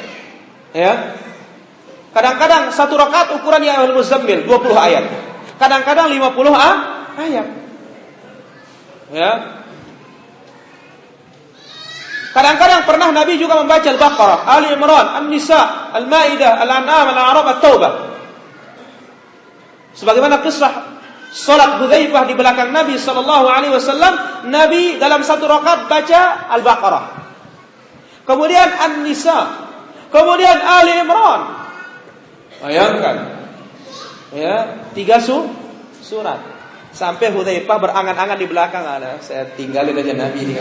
A: Ya. Kadang-kadang 1 rakaat ukuran ya ayyuhal muzammil 20 ayat. Kadang-kadang 50 ayat. Ya. Kadang-kadang pernah Nabi juga membaca Al-Baqarah, Ali Imran, An-Nisa, Al-Maidah, Al-An'am, Al-A'raf, At-Taubah. Sebagaimana kisah salat Hudzaifah di belakang Nabi sallallahu alaihi wasallam, Nabi dalam 1 rakaat baca Al-Baqarah. Kemudian An-Nisa, kemudian Ali Imran. Bayangkan, ya, 3 surat. Sampai Hudzaifah berangan-angan di belakang, saya tinggalin aja Nabi ini.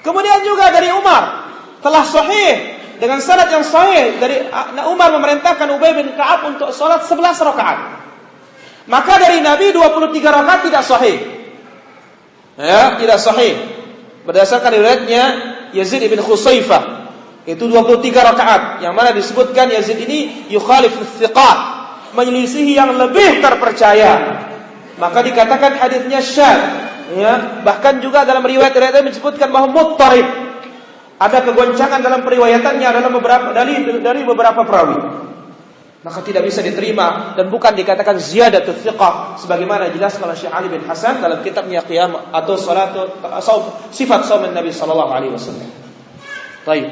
A: Kemudian juga dari Umar, telah sahih dengan sanad yang sahih dari Umar memerintahkan Ubay bin Ka'ab untuk salat 11 rakaat. Maka dari Nabi 23 rakaat tidak sahih. Ya, tidak sahih. Berdasarkan riwayatnya Yazid bin Khusaifah, itu 23 rakaat, yang mana disebutkan Yazid ini yukhalifu thiqat, menyelisihi yang lebih terpercaya. Maka dikatakan hadisnya syadz, ya. Bahkan juga dalam riwayat-riwayat disebutkan bahwa muttarib, ada kegoncangan dalam periwayatannya dalam beberapa dari beberapa perawi. Maka tidak bisa diterima dan bukan dikatakan ziyadatut thiqah, sebagaimana jelas oleh Syekh Ali bin Hasan dalam kitabnya Qiyam atau sifat shaum Nabi sallallahu alaihi wasallam. Baik.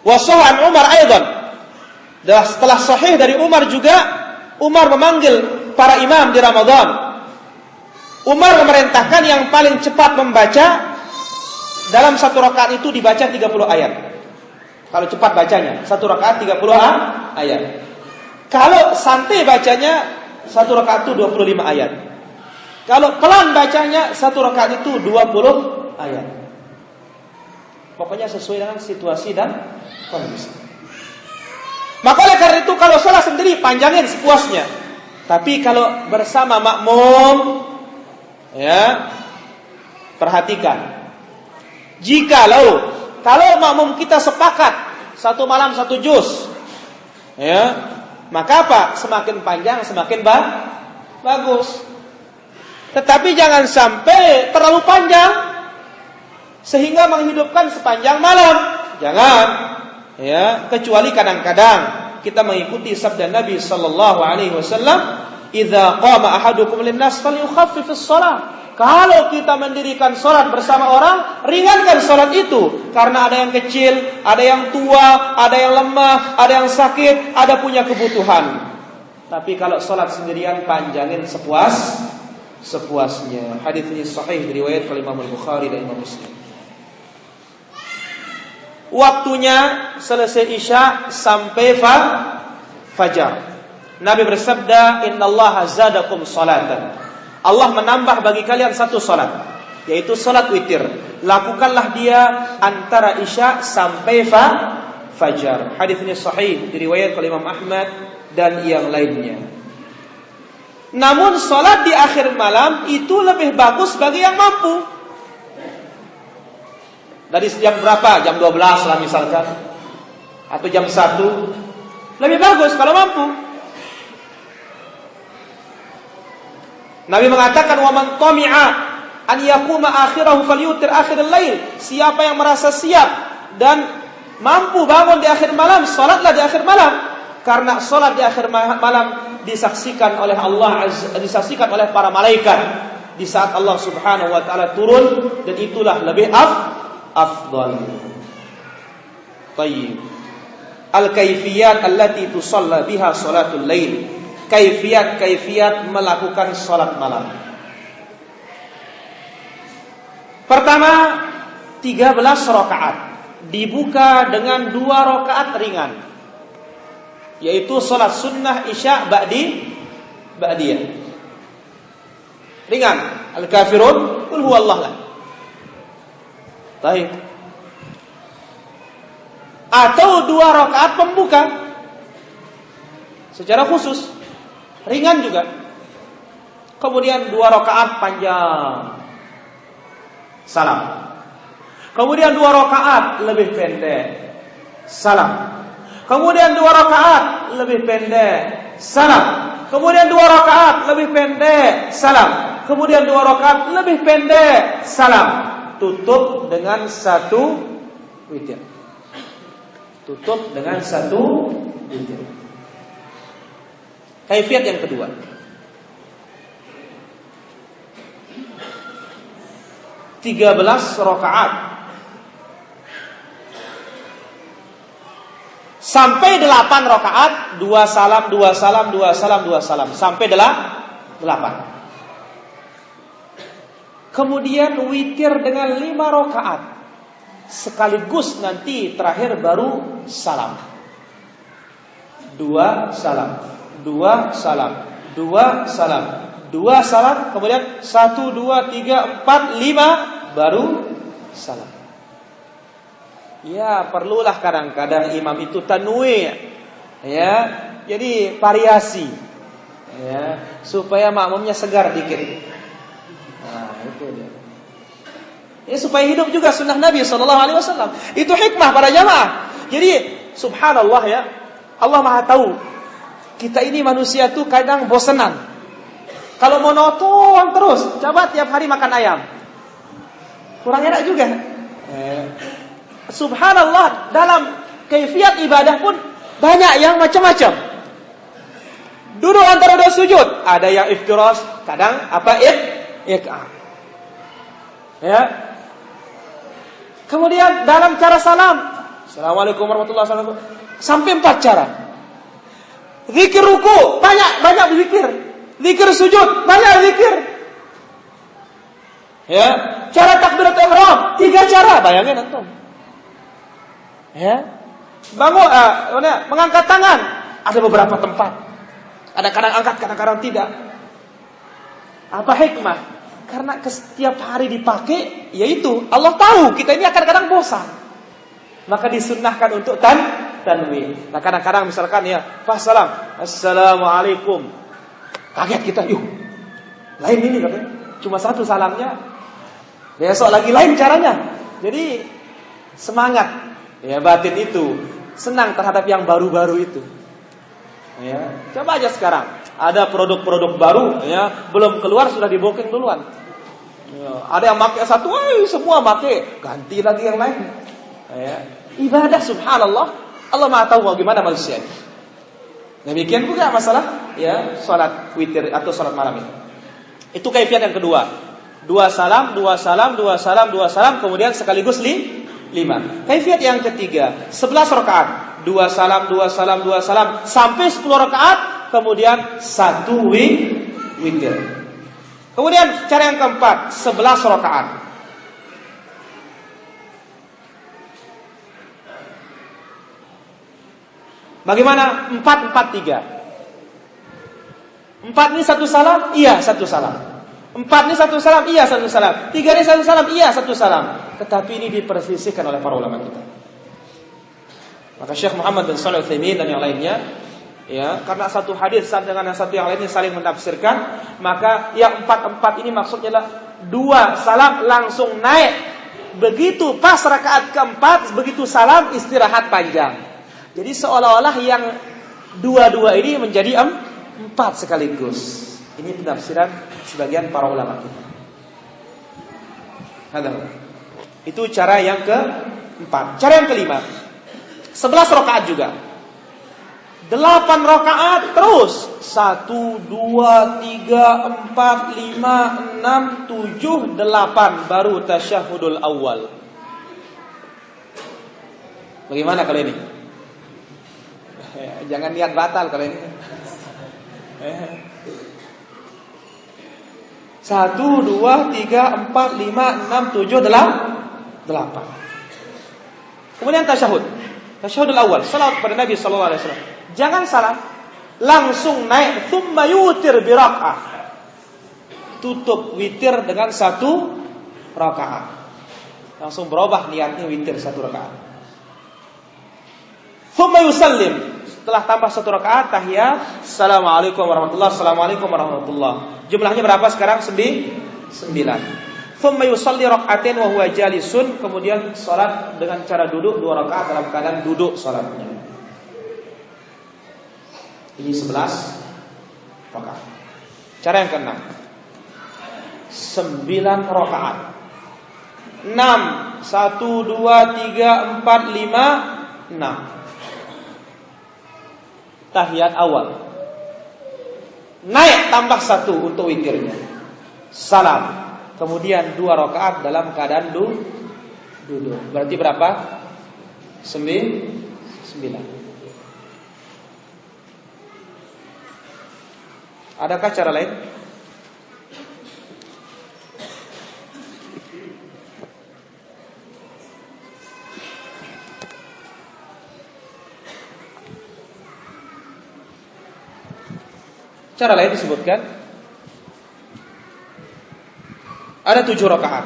A: Wa sahih Umar aidan. Dan setelah sahih dari Umar juga, Umar memanggil para imam di Ramadan. Umar memerintahkan yang paling cepat membaca dalam 1 rakaat itu dibaca 30 ayat. Kalau cepat bacanya, 1 rakaat 30 ayat. Kalau santai bacanya, 1 rakaat itu 25 ayat. Kalau pelan bacanya, 1 rakaat itu 20 ayat. Pokoknya sesuai dengan situasi dan kondisi. Maka oleh karena itu kalau salat sendiri panjangin sepuasnya. Tapi kalau bersama makmum, ya, perhatikan. Kalau makmum kita sepakat 1 malam 1 juz, ya, maka apa? Semakin panjang semakin bagus. Tetapi jangan sampai terlalu panjang sehingga menghidupkan sepanjang malam. Jangan, ya, kecuali kadang-kadang kita mengikuti sabda Nabi sallallahu alaihi wasallam, "Idza qama ahadukum lin-nas falyukhaffif as-shalah." Kalau kita mendirikan salat bersama orang, ringankan salat itu, karena ada yang kecil, ada yang tua, ada yang lemah, ada yang sakit, ada punya kebutuhan. Tapi kalau salat sendirian panjangin sepuasnya. Hadis ini sahih diriwayatkan oleh Imam Al-Bukhari dan Imam Muslim. Waktunya selesai Isya sampai fajar. Nabi bersabda, "Innallaha zadakum salatan." Allah menambah bagi kalian 1 salat, yaitu salat witir. Lakukanlah dia antara Isya sampai fajar. Hadis ini sahih diriwayatkan oleh Imam Ahmad dan yang lainnya. Namun sholat di akhir malam itu lebih bagus bagi yang mampu. Dari jam berapa? Jam 12 lah misalkan, atau jam 1. Lebih bagus kalau mampu. Nabi mengatakan, "Wa man tami'a an yaquma akhirahu falyutir akhiril lail." Siapa yang merasa siap dan mampu bangun di akhir malam, salatlah di akhir malam. Karena salat di akhir malam disaksikan oleh Allah, disaksikan oleh para malaikat di saat Allah Subhanahu wa taala turun, dan itulah lebih afdal. Baik. Al-kaifiyat allati tusalla biha salatul lail. Kaifiyat melakukan salat malam. Pertama, 13 rakaat. Dibuka dengan 2 rakaat ringan, yaitu salat sunnah Isya ba'diyah. Ringan. Al-kafirun, qul huwallahu ahad. Baik. Atau 2 rakaat pembuka secara khusus, ringan juga. Kemudian 2 rakaat panjang, salam. Kemudian 2 rakaat lebih pendek, salam. Kemudian 2 rakaat lebih pendek, salam. Kemudian 2 rakaat lebih pendek, salam. Kemudian 2 rakaat lebih pendek, salam. Tutup dengan 1 witir. Tutup dengan 1 witir. Kaifiyat yang kedua. Tiga 13 rakaat. Sampai 8 rakaat, 2 salam, 2 salam, 2 salam, 2 salam. Sampai 8. Kemudian witir dengan 5 rakaat. Sekaligus nanti terakhir baru salam. 2 salam, 2 salam, 2 salam, 2 salam, kemudian 1, 2, 3, 4, 5 baru salam. Ya, perlulah kadang-kadang imam itu tanwi', ya. Jadi variasi, ya, supaya makmumnya segar dikit. Nah, itu dia. Ya, supaya hidup juga sunnah Nabi SAW. Itu hikmah para jamaah. Jadi subhanallah ya, Allah Maha tahu. Kita ini manusia tuh kadang bosenan. Kalau monoton terus, coba tiap hari makan ayam, kurang enak juga. Subhanallah, dalam kaifiyat ibadah pun banyak yang macam-macam. Duduk antara 2 sujud, ada yang iftirash, kadang iq'a. Ya. Kemudian dalam cara salam, Assalamualaikum warahmatullahi wabarakatuh, sampai 4 cara. Zikir ruku, banyak zikir. Zikir sujud, banyak zikir. Ya, cara takbiratul ihram, 3 cara, bayangin antum. Ya. Bangun, mengangkat tangan, ada beberapa tempat. Kadang-kadang angkat, kadang-kadang tidak. Apa hikmah? Karena setiap hari dipakai, yaitu Allah tahu kita ini akan kadang bosan. Maka disunnahkan untuk tanwin. Nah, kadang-kadang misalkan ya, pas salam, Assalamualaikum. Kaget kita, yuk. Lain ini katanya. Cuma 1 salamnya. Besok lagi lain caranya. Jadi semangat. Ya, batin itu senang terhadap yang baru-baru itu. Ya, coba aja sekarang. Ada produk-produk baru, ya, belum keluar sudah di-booking duluan. Ya, ada yang pakai satu, semua pakai, ganti lagi yang lain. Ya, ibadah subhanallah, Allah Maha tahu bagaimana manusia. Demikian juga masalah ya salat witir atau salat malam itu. Itu kaifiyat yang kedua. 2 salam, 2 salam, 2 salam, 2 salam, kemudian sekaligus 5. Kaifiyat yang ketiga, 11 rakaat. 2 salam, 2 salam, 2 salam sampai 10 rakaat, kemudian 1 witir. Kemudian cara yang keempat, 11 rakaat. Bagaimana? 4-4-3. 4 ini 1 salam, iya 1 salam. 4 ini 1 salam, iya 1 salam. 3 ini 1 salam, iya 1 salam. Tetapi ini dipersisihkan oleh para ulama kita. Maka Syekh Muhammad bin Shalih Al-Utsaimin dan yang lainnya Ya, karena satu hadis dengan yang satu yang lainnya saling menafsirkan, maka yang 4 ini maksudnya adalah 2 salam langsung naik. Begitu pas rakaat keempat, begitu salam istirahat panjang. Jadi seolah-olah yang 2 ini menjadi 4 sekaligus. Ini penafsiran sebagian para ulama kita. Itu cara yang keempat. Cara yang kelima, 11 rakaat juga. 8 rakaat terus 1, 2, 3, 4, 5, 6, 7, 8 baru tasyahudul awal. Bagaimana kalau ini? Jangan niat batal kalau ini. 1, 2, 3, 4, 5, 6, 7, 8. Kemudian tasyahudul awal, salawat kepada Nabi sallallahu alaihi wasallam. Jangan salah, langsung naik tsumma yutir bi raka'ah. Tutup witir dengan 1 rakaat. Langsung berubah niatnya witir 1 rakaat. Tsumma yusallim. Setelah tambah 1 rakaat tahiyat, assalamualaikum warahmatullahi, assalamualaikum warahmatullahi. Jumlahnya berapa sekarang? 9. Tsumma yusalli rak'atain wa huwa jalisun. Kemudian salat dengan cara duduk 2 rakaat dalam keadaan duduk salatnya. Ini 11 rakaat. Cara yang ke-6, 9 rakaat. 6, 1, 2, 3, 4, 5, 6. Tahiyat awal. Naik tambah 1 untuk witirnya. Salam. Kemudian 2 rakaat dalam keadaan duduk. Berarti berapa? 9. Adakah cara lain? Cara lain disebutkan ada 7 rakaat.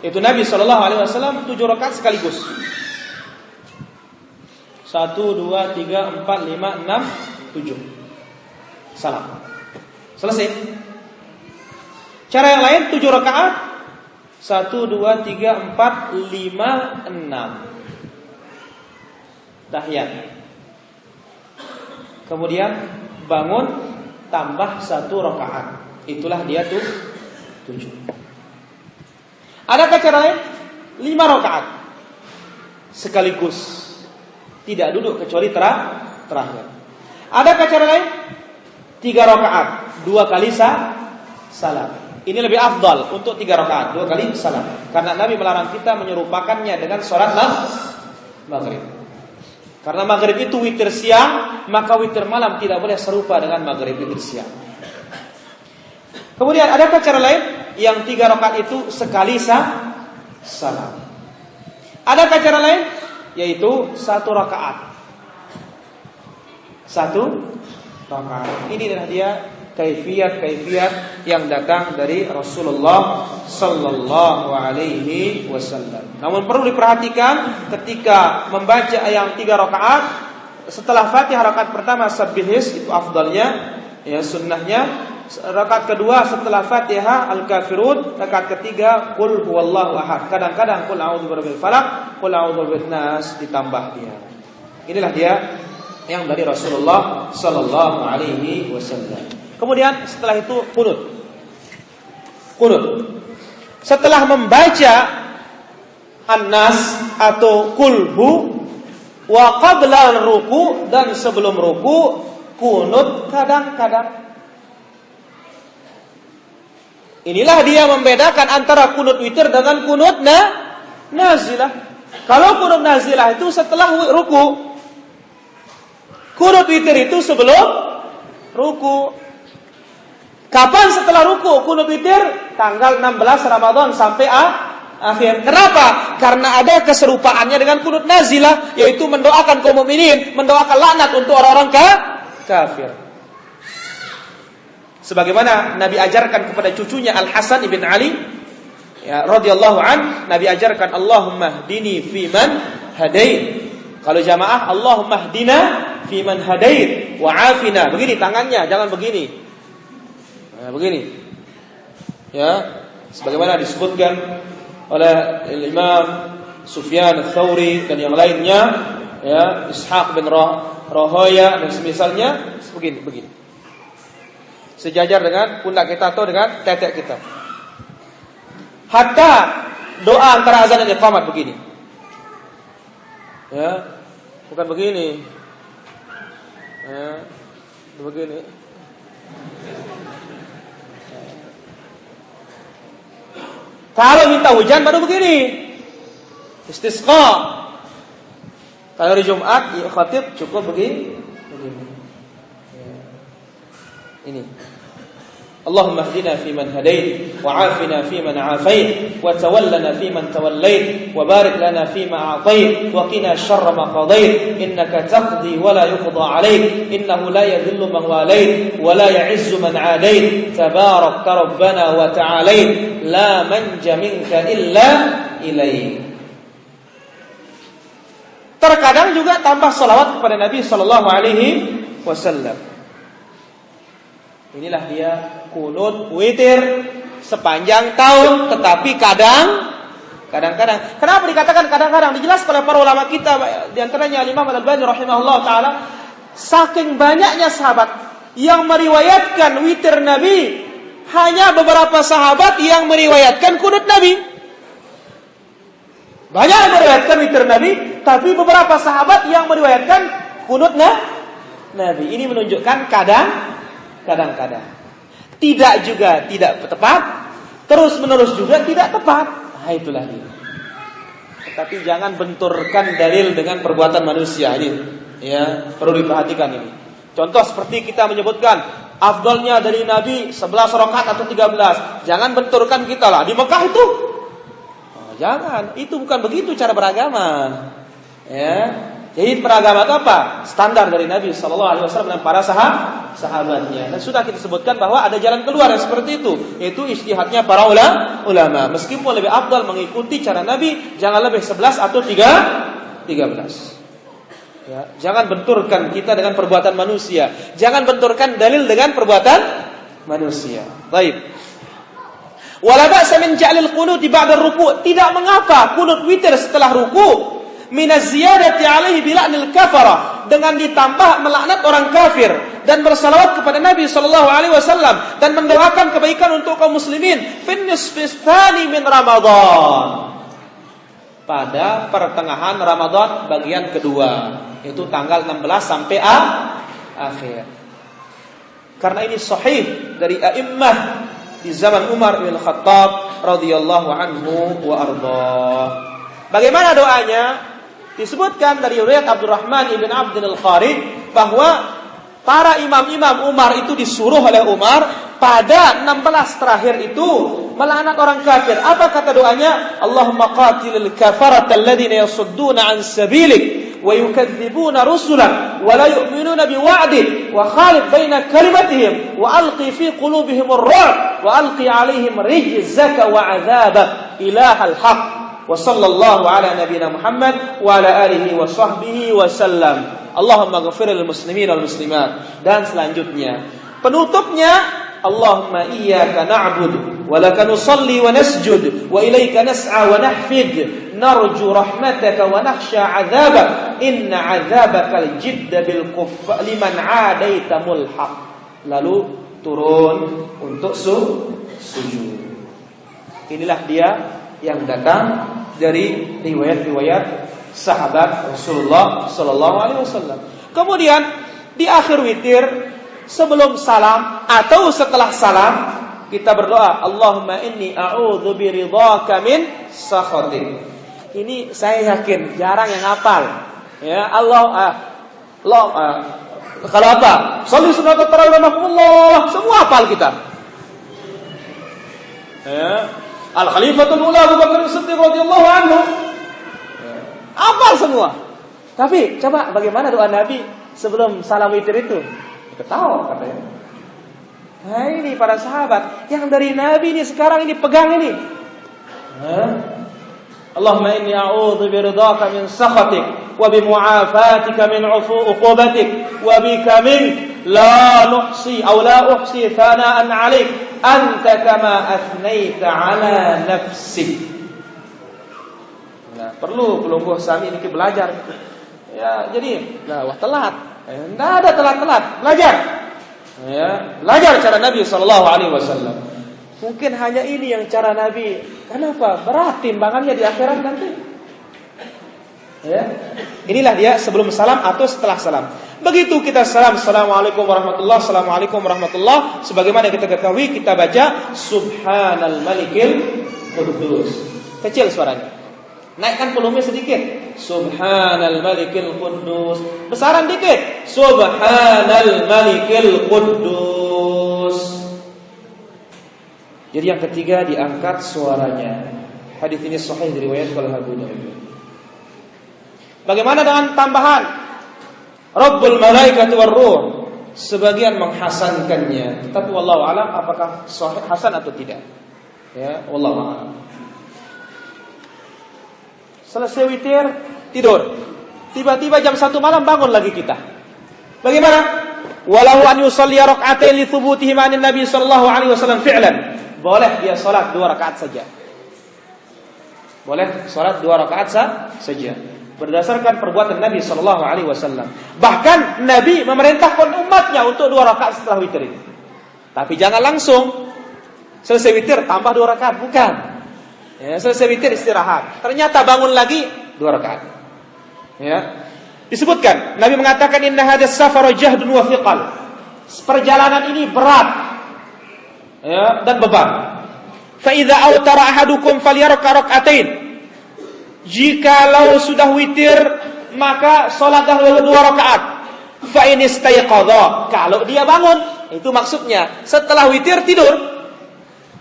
A: Itu Nabi sallallahu alaihi wasallam 7 rakaat sekaligus. 1, 2, 3, 4, 5, 6, 7. Salam. Selesai. Cara yang lain 7 rakaat. 1, 2, 3, 4, 5, 6. Tahiyat. Kemudian bangun tambah 1 rakaat. Itulah dia 7. Adakah cara lain? 5 rakaat sekaligus. Tidak duduk kecuali terakhir. Adakah cara lain? 3 rakaat, 2 kali salam. Ini lebih afdal untuk 3 rakaat, 2 kali salam. Karena Nabi melarang kita menyerupakannya dengan sholat maghrib. Karena maghrib itu witir siang, maka witir malam tidak boleh serupa dengan maghrib witir siang. Kemudian adakah cara lain? Yang 3 rakaat itu sekali salam. Adakah cara lain? Yaitu 1 rakaat. 1 rakaat. Ini adalah dia kaifiat yang datang dari Rasulullah sallallahu alaihi wasallam. Namun perlu diperhatikan ketika membaca yang 3 rakaat, setelah Fatihah rakaat pertama sabbihis itu afdalnya, ya sunnahnya. Rakaat kedua setelah Fatihah Al-Kafirun, rakaat ketiga Qul huwallahu ahad. Kadang-kadang Qul a'udzu birabbil falaq, Qul a'udzu birabbin nas ditambah dia. Inilah dia yang dari Rasulullah sallallahu alaihi wasallam. Kemudian setelah itu qunut. Setelah membaca An-Nas atau Qul hu wa qabla ruku, dan sebelum ruku qunut kadang-kadang. Inilah dia membedakan antara kunut witir dengan kunut nazilah. Kalau kunut nazilah itu setelah ruku, kunut witir itu sebelum ruku. Kapan setelah ruku kunut witir? Tanggal 16 Ramadan sampai akhir. Kenapa? Karena ada keserupaannya dengan kunut nazilah, yaitu mendoakan kaum mukminin, mendoakan laknat untuk orang-orang kafir. Sebagaimana Nabi ajarkan kepada cucunya Al-Hasan ibn Ali, ya radhiyallahu an, Nabi ajarkan Allahumma hdini fiman hadait. Kalau jamaah Allahumma hdina fiman hadait wa afina. Begini tangannya, jangan begini. Nah, begini. Ya, sebagaimana disebutkan oleh Imam Sufyan Ats-Tsauri dan yang lainnya, ya, Ishaq bin Rahoya dan semisalnya, begini. Sejajar dengan pundak kita atau dengan tetek kita. Hatta doa antara azan dan iqamat begini. Ya, bukan begini. Ya, begini. Kalau minta hujan baru begini. Istisqa. Kalau hari Jumat ya khatib cukup begini. Ya. Ini. Allahumma hdina fiman hadait wa 'afina fiman 'afait wa tawallana fiman tawallait wa barik lana fima a'tait wa qina syarra ma qadait innaka taqdi wa la yuqda 'alaik innahu la yadhillu man walait wa la ya'izzu man 'adait tabarakta rabbana wa ta'alait la manja minka illa ilaik. Terkadang juga tambah salawat kepada Nabi sallallahu alaihi wasallam. Inilah dia kunut witir sepanjang tahun, tetapi kadang-kadang. Kenapa dikatakan kadang-kadang? Dijelaskan oleh para ulama kita, di antaranya Imam Al-Albani rahimahullah taala, saking banyaknya sahabat yang meriwayatkan witir Nabi, hanya beberapa sahabat yang meriwayatkan kunut Nabi. Banyak yang meriwayatkan witir Nabi, tapi beberapa sahabat yang meriwayatkan kunut Nabi. Ini menunjukkan kadang-kadang. Tidak juga tidak tepat, terus menerus juga tidak tepat. Nah, itulah ini. Tetapi jangan benturkan dalil dengan perbuatan manusia ini. Ya, perlu diperhatikan ini. Contoh seperti kita menyebutkan afdalnya dari Nabi 11 rakaat atau 13. Jangan benturkan kita lah. Di Mekah itu jangan, itu bukan begitu cara beragama. Ya. Jadi beragama itu apa? Standar dari Nabi sallallahu alaihi wasallam dan para sahabatnya. Dan sudah kita sebutkan bahwa ada jalan keluar yang seperti itu, yaitu ijtihadnya para ulama. Meskipun lebih afdal mengikuti cara Nabi, jangan lebih 11 atau 13. Ya, jangan benturkan kita dengan perbuatan manusia. Jangan benturkan dalil dengan perbuatan manusia. Baik. Wala ba'sa min ja'lil qunut ba'da ruku'. Tidak mengapa kunut witir setelah ruku'. Minaz ziyadati alaihi bila'nil kafara, dengan ditambah melaknat orang kafir dan bersalawat kepada Nabi sallallahu alaihi wasallam dan mendoakan kebaikan untuk kaum muslimin fin nisfis tsani min Ramadan, pada pertengahan Ramadan bagian kedua, yaitu tanggal 16 sampai akhir. Karena ini sahih dari a'immah di zaman Umar bin Khattab radhiyallahu anhu wa ardhah. Bagaimana doanya? Disebutkan dari riwayat Abdurrahman ibn Abdul Qarid bahwa para imam-imam Umar itu disuruh oleh Umar pada 16 terakhir itu melaknat orang kafir. Apa kata doanya? Allahumma qatilil kafarata alladhina yasudduna an sabilik wa yukadzibuna rusulak wa la yu'minuna biwa'dik wa khalif baina kalimatihim wa alqi fi qulubihim ar-ru'b wa alqi 'alaihim rijzaka wa 'adzabak ilahal haqq. Wa sallallahu ala nabiyina Muhammad wa ala alihi wa sahbihi wa sallam. Allahumma ghafir lil muslimin wal muslimat. Dan selanjutnya penutupnya, Allahumma iyyaka na'budu wa laka nusalli wa nasjud wa ilaika nas'a wa nahfid narju rahmataka wa nakhsha 'adzabak inna 'adzabakal jidda bil kuffar liman 'adaita mulhaq. Lalu turun untuk sujud. Inilah dia yang datang dari riwayat-riwayat sahabat Rasulullah sallallahu alaihi wasallam. Kemudian di akhir witir, sebelum salam atau setelah salam, kita berdoa, Allahumma inni a'udzu biridhaka min sakhatik. Ini saya yakin jarang yang hafal. Ya, kalau apa? Shalli sunnat tarawih rahmatullah, semua hafal kita. Ya. Al-Khalifatul Ula Abu Bakar As-Siddiq radhiyallahu anhu. Hafal semua. Tapi coba bagaimana doa Nabi sebelum salam witir itu? Ketawa katanya. Nah, ini para sahabat yang dari Nabi ini sekarang ini pegang ini. Allahumma inni a'udzu biridhaka min sakhatik wa bimu'afatika min 'uqubatik wa bika mink la nuhsi aw la uhsi thana'an 'alaik anta kama athnaita 'ala nafsik. Nah, perlu kelungguh sami ini belajar. Ya, jadi wah telat. Enggak ada telat-telat, belajar. Ya, belajar cara Nabi sallallahu alaihi wasallam. Mungkin hanya ini yang cara Nabi. Kenapa? Berat timbangannya di akhirat nanti. Ya. Inilah dia sebelum salam atau setelah salam. Begitu kita salam, assalamualaikum warahmatullahi, assalamualaikum warahmatullahi. Sebagaimana kita ketahui, kita baca Subhanal Malikil Quddus. Kecil suaranya. Naikkan volume sedikit. Subhanal Malikil Quddus. Besaran dikit. Subhanal Malikil Quddus. Jadi yang ketiga diangkat suaranya. Hadis ini sahih diriwayatkan oleh Abu Dawud. Bagaimana dengan tambahan Rabbul Malaikati war Ruh? Sebagian menghasankannya, tetapi wallahu alam apakah sahih hasan atau tidak. Ya, wallahu alam. Selesai witir, tidur. Tiba-tiba jam 1 malam bangun lagi kita. Bagaimana? Walau an yusalli rak'atain li thubutihi ma'an Nabi sallallahu alaihi wasallam fi'lan. Boleh dia salat 2 rakaat saja. Boleh salat 2 rakaat saja. Berdasarkan perbuatan Nabi sallallahu alaihi wasallam. Bahkan Nabi memerintahkan umatnya untuk 2 rakaat setelah witir ini. Tapi jangan langsung selesai witir tambah 2 rakaat, bukan. Ya, selesai witir istirahat. Ternyata bangun lagi 2 rakaat. Ya. Disebutkan Nabi mengatakan inna hadas safara jahdun wa thiqal. Perjalanan ini berat. Ya, dan beban. Fa idza awtara ahadukum falyarka rak'atain. Jikalau sudah witir maka salatlah 2 rakaat. Fa in istayqadha, kalau dia bangun, itu maksudnya setelah witir tidur.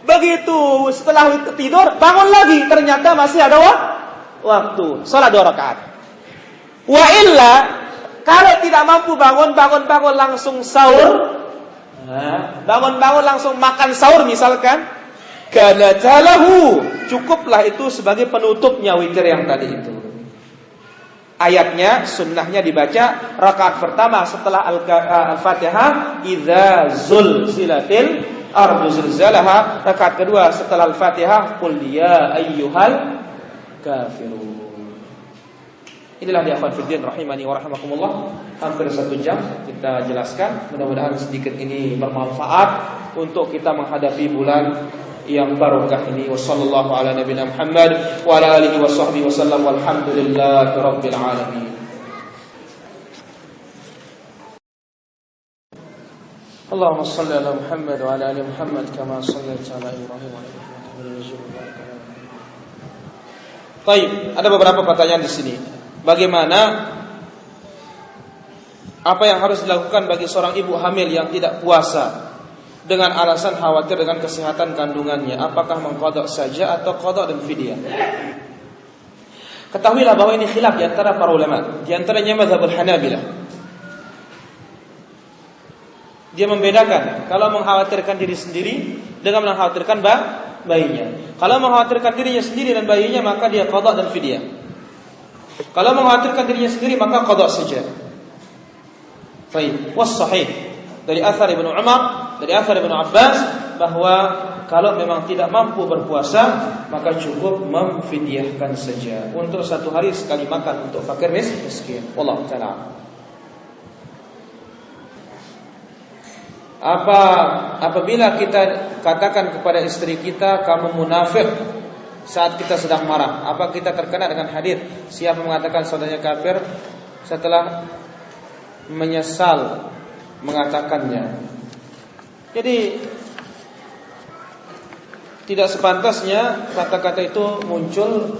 A: Begitu setelah witir tidur bangun lagi, ternyata masih ada waktu, salat 2 rakaat. Wa illa, kalau tidak mampu bangun langsung sahur. Bangun langsung makan sahur misalkan. Kana talahu, cukuplah itu sebagai penutupnya witir yang tadi itu. Ayatnya, sunnahnya dibaca rakaat pertama setelah Al-Fatihah, idza zulzilatil ardu zilzalaha. Rakaat kedua setelah Al-Fatihah, qul ya ayyuhal kafirun. Inilah dia akhwan fiddin rahimani wa rahimakumullah. Hampir 1 jam kita jelaskan. Mudah-mudahan sedikit ini bermanfaat untuk kita menghadapi bulan yang barokah ini. Wassallallahu ala nabiyina Muhammad wa ala alihi washabbihi wasallam walhamdulillahi rabbil alamin. Allahumma shalli ala Muhammad wa ala ali Muhammad kama shallaita ala Ibrahim wa ala ali Ibrahim. Baik, ada beberapa pertanyaan di sini. Bagaimana apa yang harus dilakukan bagi seorang ibu hamil yang tidak puasa dengan alasan khawatir dengan kesehatan kandungannya? Apakah mengqadha saja atau qadha dan fidyah? Ketahuilah bahwa ini khilaf di antara para ulama, di antaranya mazhabul Hanabilah. Dia membedakan kalau mengkhawatirkan diri sendiri dengan mengkhawatirkan bayinya. Kalau mengkhawatirkan dirinya sendiri dan bayinya maka dia qadha dan fidyah. Kalau mengkhawatirkan dirinya sendiri maka qadha saja. Baik, was sahih dari athar Ibnu Umar, dari athar Ibnu Abbas, bahwa kalau memang tidak mampu berpuasa maka cukup memfidyahkan saja untuk 1 hari sekali makan untuk fakir miskin. Wallahu ta'ala. Apabila kita katakan kepada istri kita kamu munafik saat kita sedang marah, apa kita terkena dengan hadis siapa mengatakan saudaranya kafir setelah menyesal mengatakannya? Jadi tidak sepantasnya kata-kata itu muncul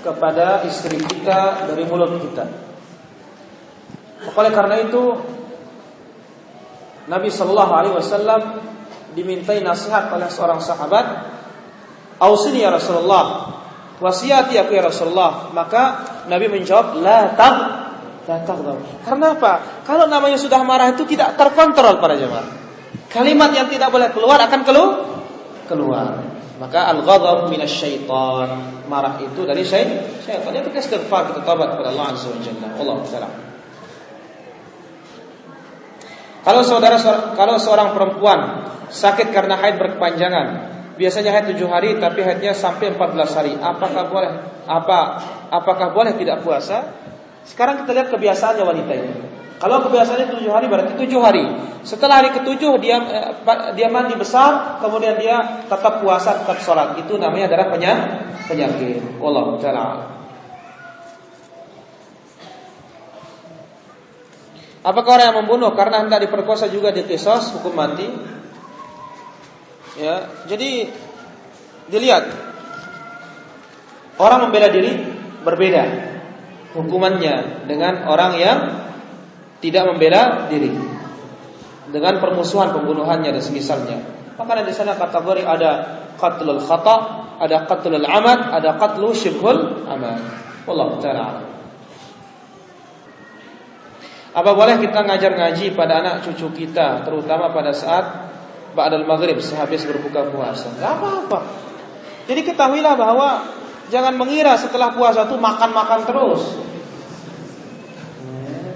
A: kepada istri kita dari mulut kita. Oleh karena itu Nabi sallallahu alaihi wasallam dimintai nasihat oleh seorang sahabat, "Ausini ya Rasulullah, wasiati aku ya Rasulullah." Maka Nabi menjawab, "La taghdab." Karena apa? Kalau namanya sudah marah itu tidak terkontrol para jemaah. Kalimat yang tidak boleh keluar akan keluar. Maka al-ghadab minasyaitan, marah itu dari syaitan. Ya kita istighfar, kita taubat kepada Allah Azza wa Jalla. Wallahu ta'ala. Kalau seorang perempuan sakit karena haid berkepanjangan, biasanya haid 7 hari tapi haidnya sampai 14 hari, apakah boleh tidak puasa? Sekarang kita lihat kebiasaannya wanita ini. Kalau kebiasaannya 7 hari berarti 7 hari. Setelah hari ke-7 dia mandi besar, kemudian dia tetap puasa, tetap sholat. Itu namanya adalah penyakit. Wallahu ta'ala. Apakah orang yang membunuh karena hendak diperkosa juga diqisas hukum mati? Ya, jadi dilihat orang membela diri berbeda hukumannya dengan orang yang tidak membela diri, dengan permusuhan, pembunuhannya dan semisalnya. Maka di sana kategori ada qatlul khata, ada qatlul amad, ada qatlu syibhul amad. Wallahu ta'ala. Apa boleh kita ngajar ngaji pada anak cucu kita, terutama pada saat ba'dal maghrib sehabis berbuka puasa? Enggak apa-apa. Jadi ketahuilah bahwa jangan mengira setelah puasa itu makan-makan terus.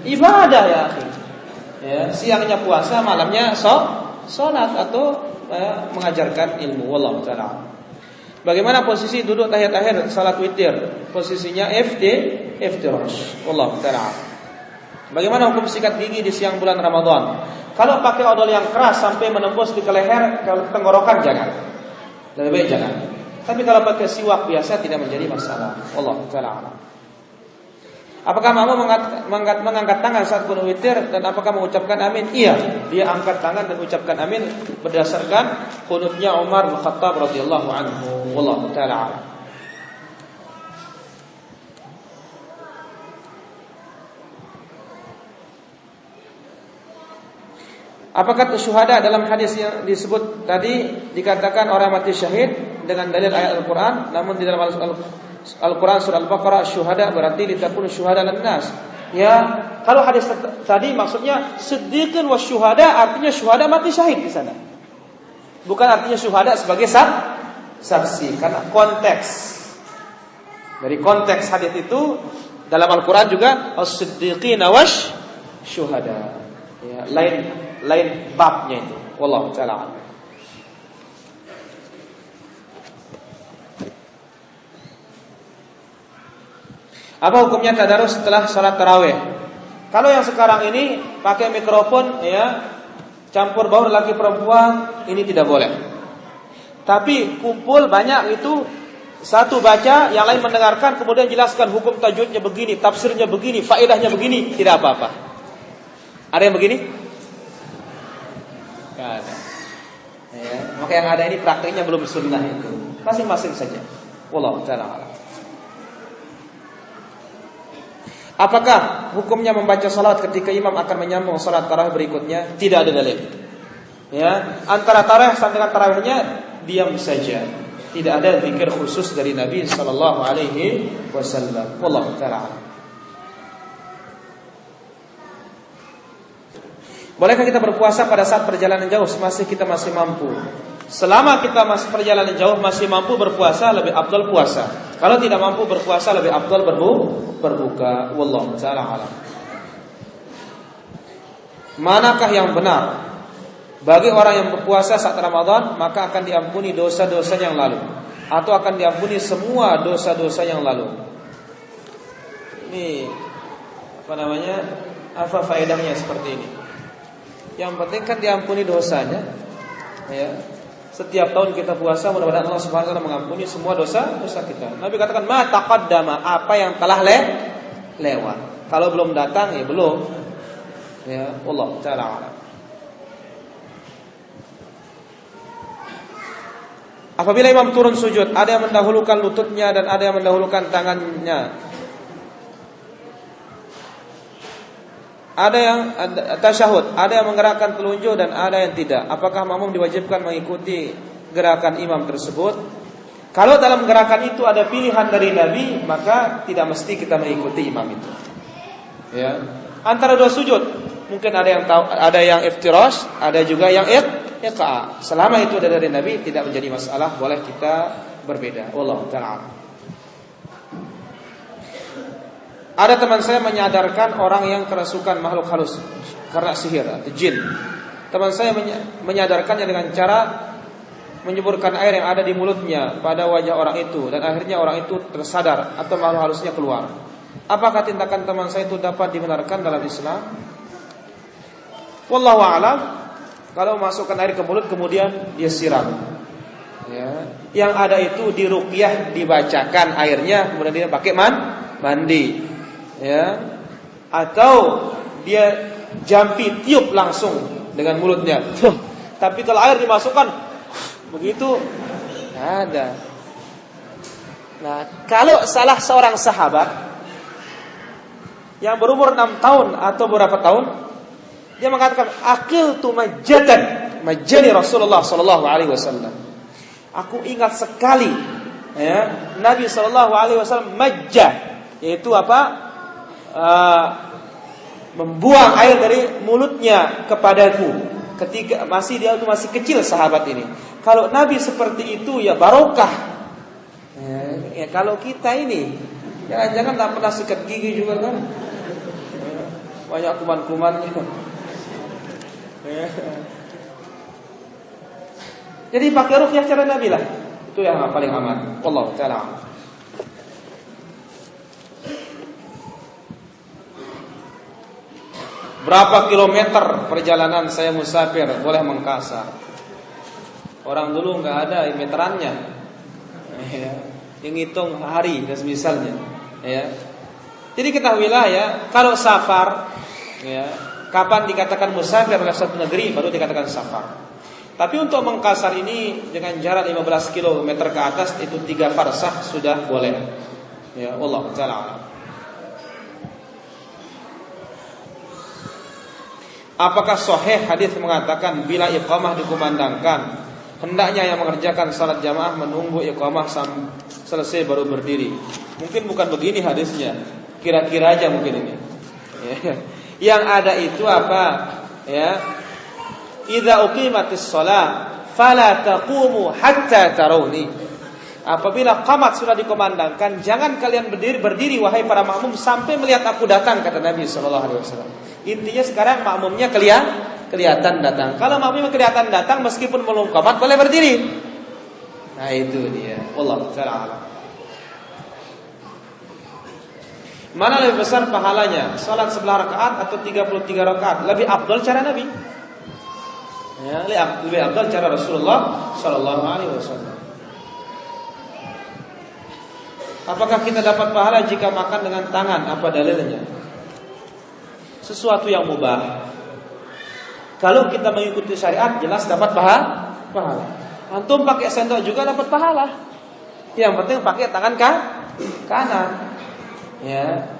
A: Ibadah ya akhi. Ya, siangnya puasa, malamnya salat atau mengajarkan ilmu. Wallahu ta'ala. Bagaimana posisi duduk tahiyat akhir salat witir? Posisinya iftirash. Wallahu ta'ala. Bagaimana hukum sikat gigi di siang bulan Ramadan? Kalau pakai odol yang keras sampai menembus di leher, kalau tenggorokan jangan. Lebih baik jangan. Tapi kalau pakai siwak biasa tidak menjadi masalah. Wallahu ta'ala. Apakah makmum mengangkat tangan saat kunut witir dan apakah mengucapkan amin? Iya, dia angkat tangan dan ucapkan amin berdasarkan kunutnya Umar bin Khattab radhiyallahu anhu. Wallahu ta'ala. Apakah syuhada dalam hadis yang disebut tadi dikatakan orang mati syahid dengan dalil ayat Al-Quran, namun di dalam Al-Quran surah Al-Baqarah syuhada berarti litakunu syuhada lan-nas. Ya, kalau hadis tadi maksudnya siddiqin wa syuhada, artinya syuhada mati syahid di sana. Bukan artinya syuhada sebagai saksi, karena konteks. Dari konteks hadis itu dalam Al-Quran juga as-siddiqina wash syuhada. Ya, lain babnya itu. Wallahu ta'ala. Apa hukumnya tadarus setelah salat tarawih? Kalau yang sekarang ini pakai mikrofon ya, campur baur laki perempuan, ini tidak boleh. Tapi kumpul banyak itu, satu baca, yang lain mendengarkan, kemudian jelaskan hukum tajwidnya begini, tafsirnya begini, faedahnya begini, tidak apa-apa. Ada yang begini? Tidak ada. Ya, maka yang ada ini praktiknya belum sunnah itu. Masing-masing saja. Wallahu ta'ala. Apakah hukumnya membaca salat ketika imam akan menyambung salat tarawih berikutnya? Tidak ada dalil. Ya, antara tarawih dengan tarawihnya diam saja. Tidak ada zikir khusus dari Nabi sallallahu alaihi wasallam. Wallahu ta'ala. Bolehkah kita berpuasa pada saat perjalanan jauh kita masih mampu? Selama kita masih perjalanan jauh masih mampu berpuasa, lebih afdal puasa. Kalau tidak mampu berpuasa, lebih afdal berbuka. Wallahu ta'ala alam. Manakah yang benar? Bagi orang yang berpuasa saat Ramadan, maka akan diampuni dosa-dosa yang lalu, atau akan diampuni semua dosa-dosa yang lalu. Ini apa faedahnya seperti ini? Yang penting kan diampuni dosanya. Ya. Setiap tahun kita puasa, mudah-mudahan Allah Subhanahu wa taala mengampuni semua dosa-dosa kita. Nabi katakan ma taqaddama, apa yang telah lewat. Kalau belum datang ya belum. Ya, Allah taala alam. Apabila imam turun sujud, ada yang mendahulukan lututnya dan ada yang mendahulukan tangannya. Ada yang tasyahud, ada yang menggerakkan telunjuk dan ada yang tidak. Apakah makmum diwajibkan mengikuti gerakan imam tersebut? Kalau dalam gerakan itu ada pilihan dari Nabi, maka tidak mesti kita mengikuti imam itu. Ya. Antara dua sujud, mungkin ada yang iftirash, ada juga yang iqa. Selama itu ada dari Nabi tidak menjadi masalah, boleh kita berbeda. Wallahu ta'ala. Ada teman saya menyadarkan orang yang kerasukan makhluk halus karena sihir atau jin. Teman saya menyadarkannya dengan cara menyemburkan air yang ada di mulutnya pada wajah orang itu, dan akhirnya orang itu tersadar atau makhluk halusnya keluar. Apakah tindakan teman saya itu dapat dibenarkan dalam Islam? Wallahu a'lam. Kalau masukkan air ke mulut kemudian dia siram, ya. Yang ada itu diruqyah, dibacakan airnya kemudian dia pakai mandi, ya. Atau dia jampi tiup langsung dengan mulutnya. Tapi kalau air dimasukkan begitu ada. Nah, kalau salah seorang sahabat yang berumur 6 tahun atau berapa tahun, dia mengatakan aqiltu majjani Rasulullah sallallahu alaihi wasallam. Aku ingat sekali, ya, Nabi sallallahu alaihi wasallam majjah, yaitu apa? Membuang air dari mulutnya kepadaku ketika dia masih kecil, sahabat ini. Kalau Nabi seperti itu ya barokah. Ya, kalau kita ini jangan-jangan tak pernah sikat gigi juga kan? Banyak kuman-kumannya. Jadi pakai ruqyah cara Nabi lah. Itu yang paling aman. Wallahu ta'ala. Berapa kilometer perjalanan saya musafir boleh mengkasar? Orang dulu enggak ada meterannya. Ya. Yang hitung hari dan semisalnya, ya. Jadi ketahuilah ya, kalau safar, ya, kapan dikatakan musafir oleh satu negeri baru dikatakan safar. Tapi untuk mengkasar ini dengan jarak 15 km ke atas itu 3 farsakh sudah boleh. Ya, wallahu ta'ala. Apakah sahih hadis mengatakan bila iqamah dikumandangkan hendaknya yang mengerjakan salat jamaah menunggu iqamah selesai baru berdiri? Mungkin bukan begini hadisnya. Kira-kira aja mungkin ini. Ya. Yang ada itu apa? Ya. Idza uqimatis shalah fala taqumu hatta tarawni. Apabila qamat sudah dikumandangkan, jangan kalian berdiri wahai para makmum sampai melihat aku datang, kata Nabi sallallahu alaihi wasallam. Intinya sekarang makmumnya kelihatan datang. Kalau makmumnya kelihatan datang meskipun belum qamat boleh berdiri. Nah, itu dia. Wallahu ta'ala. Mana lebih besar pahalanya? Salat 11 rakaat atau 33 rakaat? Lebih afdal cara Nabi. Ya, lebih afdal cara Rasulullah sallallahu alaihi wasallam. Apakah kita dapat pahala jika makan dengan tangan? Apa dalilnya? Sesuatu yang mubah. Kalau kita mengikuti syariat jelas dapat pahala. Antum pakai sendok juga dapat pahala. Yang penting pakai tangan kanan. Ya,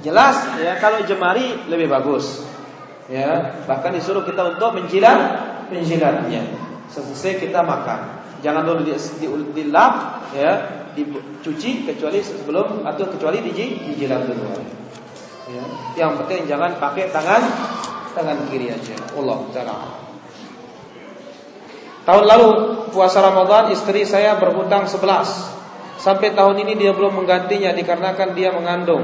A: jelas ya, kalau jemari lebih bagus. Ya, bahkan disuruh kita untuk menjilatnya selesai kita makan. Jangan dulu dilap, ya, dicuci kecuali sebelum atau kecuali dijilat dulu. Ya, yang penting jangan pakai tangan kiri aja. Allah Ta'ala. Tahun lalu puasa Ramadan istri saya berhutang 11. Sampai tahun ini dia belum menggantinya dikarenakan dia mengandung.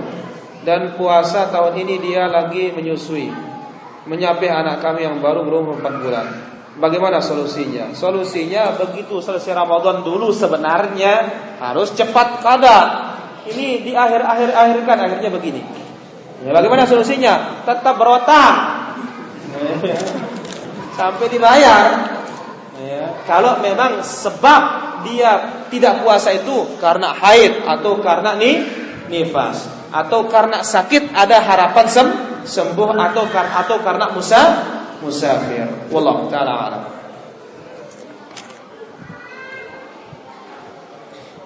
A: Dan puasa tahun ini dia lagi menyusui, menyapih anak kami yang baru berumur 4 bulan. Bagaimana solusinya? Solusinya begitu selesai Ramadan dulu sebenarnya harus cepat qada. Ini di akhirkan akhirnya begini. Ya, bagaimana solusinya? Tetap berhutang sampai dibayar. Ya, kalau memang sebab dia tidak puasa itu karena haid atau karena nifas atau karena sakit ada harapan sembuh atau karena musafir. Wallahu ta'ala a'lam.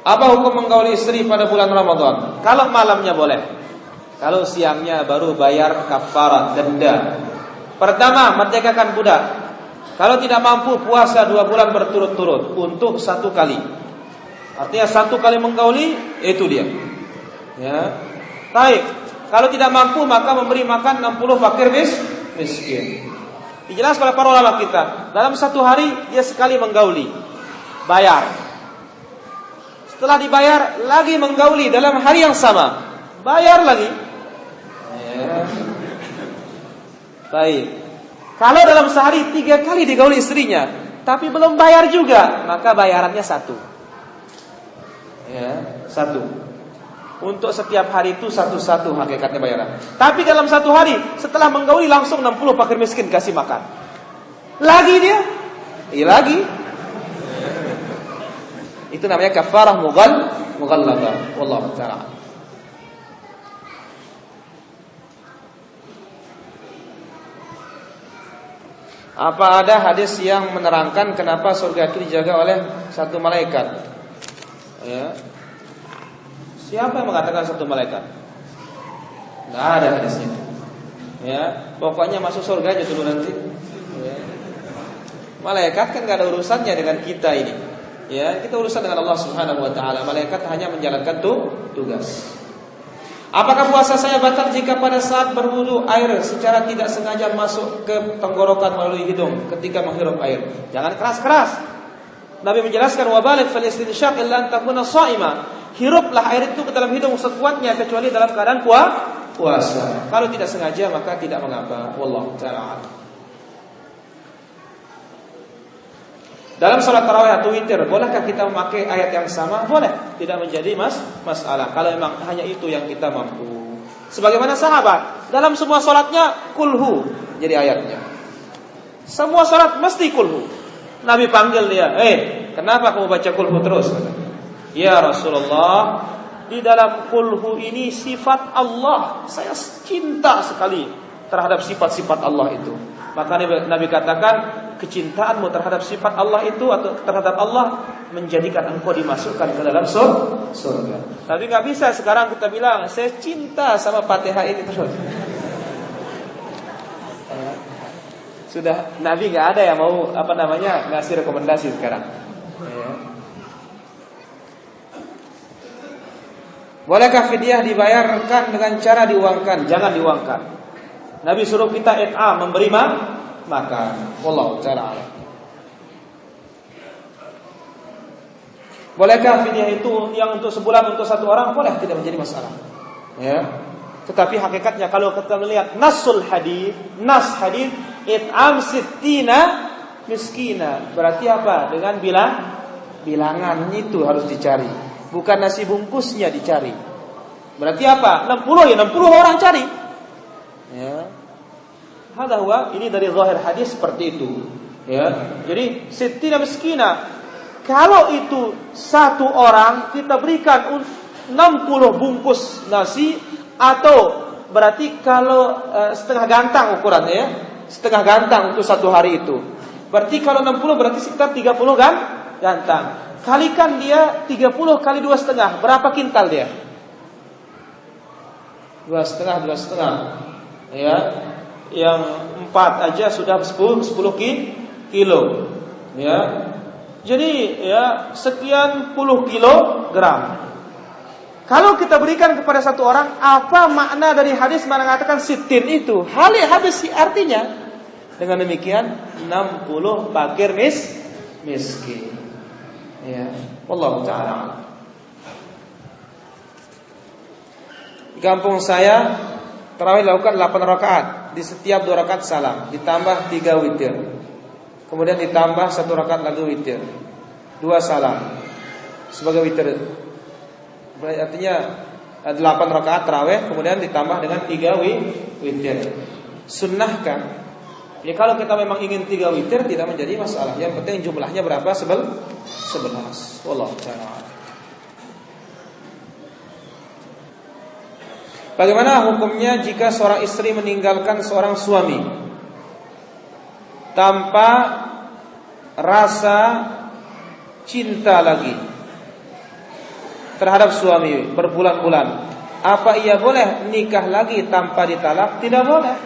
A: Apa hukum menggauli istri pada bulan Ramadan? Kalau malamnya boleh. Kalau siangnya baru bayar kafarat denda. Pertama, merdekakan budak. Kalau tidak mampu puasa 2 bulan berturut-turut untuk 1 kali. Artinya 1 kali menggauli itu dia. Ya. Baik. Kalau tidak mampu maka memberi makan 60 fakir miskin. Dijelaskan oleh para ulama kita, dalam satu hari dia sekali menggauli, bayar. Setelah dibayar lagi menggauli dalam hari yang sama, bayar lagi. Ya. Baik. Kalau dalam sehari 3 kali digauli istrinya, tapi belum bayar juga, maka bayarannya 1. Ya, 1. Untuk setiap hari itu 1-1 hakikatnya bayaran. Tapi dalam satu hari setelah menggauli langsung 60 fakir miskin kasih makan. Lagi dia? Iya lagi. Itu namanya kafarah mughalladzah. Wallahu ta'ala. Apa ada hadis yang menerangkan kenapa surga itu dijaga oleh satu malaikat? Ya. Siapa yang mengatakan satu malaikat? Tidak ada hadisnya. Ya, pokoknya masuk surga aja dulu nanti. Ya. Malaikat kan nggak ada urusannya dengan kita ini. Ya, kita urusan dengan Allah Subhanahu Wa Taala. Malaikat hanya menjalankan tugas. Apakah puasa saya batal jika pada saat berwudu air secara tidak sengaja masuk ke tenggorokan melalui hidung ketika menghirup air? Jangan keras-keras. Nabi menjelaskan wabalik fal istinsyaq illa an takuna sha'ima. Hiruplah air itu ke dalam hidung sekuatnya kecuali dalam keadaan puasa. Kalau tidak sengaja maka tidak mengapa. Wallahu ta'ala. Dalam salat tarawih atau witir, bolehkah kita memakai ayat yang sama? Boleh, tidak menjadi masalah kalau memang hanya itu yang kita mampu. Sebagaimana sahabat, dalam semua salatnya kulhu jadi ayatnya. Semua salat mesti kulhu. Nabi panggil dia, kenapa kamu baca kulhu terus? Ya Rasulullah, di dalam kulhu ini sifat Allah. Saya cinta sekali terhadap sifat-sifat Allah itu. Maka Nabi katakan, kecintaanmu terhadap sifat Allah itu atau terhadap Allah menjadikan engkau dimasukkan ke dalam surga. Tapi nggak bisa sekarang kita bilang saya cinta sama Fatihah ini terus. Sudah Nabi nggak ada yang mau ngasih rekomendasi sekarang. Bolehkah fidyah dibayarkan dengan cara diuangkan? Jangan diuangkan. Nabi suruh kita it'am, memberi makan. Wallahu ta'ala. Bolehkah fidyah itu yang untuk sebulan untuk satu orang? Boleh, tidak menjadi masalah. Ya. Tetapi hakikatnya kalau kita melihat nas hadis it'am sittina miskina. Berarti apa? Dengan bilangan itu harus dicari. Bukan nasi bungkusnya dicari. Berarti apa? 60 orang cari. Ya. Hadza huwa, ini dari zahir hadis seperti itu. Ya. Jadi sittina miskina. Kalau itu satu orang kita berikan 60 bungkus nasi, atau berarti kalau setengah gantang ukurannya ya. Setengah gantang untuk satu hari itu. Berarti kalau 60 berarti sekitar 30 gantang. Kalikan dia 30 kali 2,5. Berapa kintal dia? 2,5. Ya. Yang 4 aja sudah 10 kilo. Ya. Jadi ya sekian puluh kilogram. Kalau kita berikan kepada satu orang, apa makna dari hadis mengatakan sitin itu? Habis artinya dengan demikian 60 fakir miskin. Ya, wallahu ta'ala. Di kampung saya tarawih dilakukan 8 rakaat. Di setiap 2 rakaat salam, ditambah 3 witir. Kemudian ditambah 1 rakaat lagi witir. 2 salam sebagai witir. Artinya 8 rakaat tarawih kemudian ditambah dengan 3 witir. Sunnahkah? Ya kalau kita memang ingin 3 witir tidak menjadi masalah. Yang penting jumlahnya berapa? 11. Wallahu ta'ala. Bagaimana hukumnya jika seorang istri meninggalkan seorang suami tanpa rasa cinta lagi terhadap suami berbulan-bulan? Apa ia boleh nikah lagi tanpa ditalak? Tidak boleh.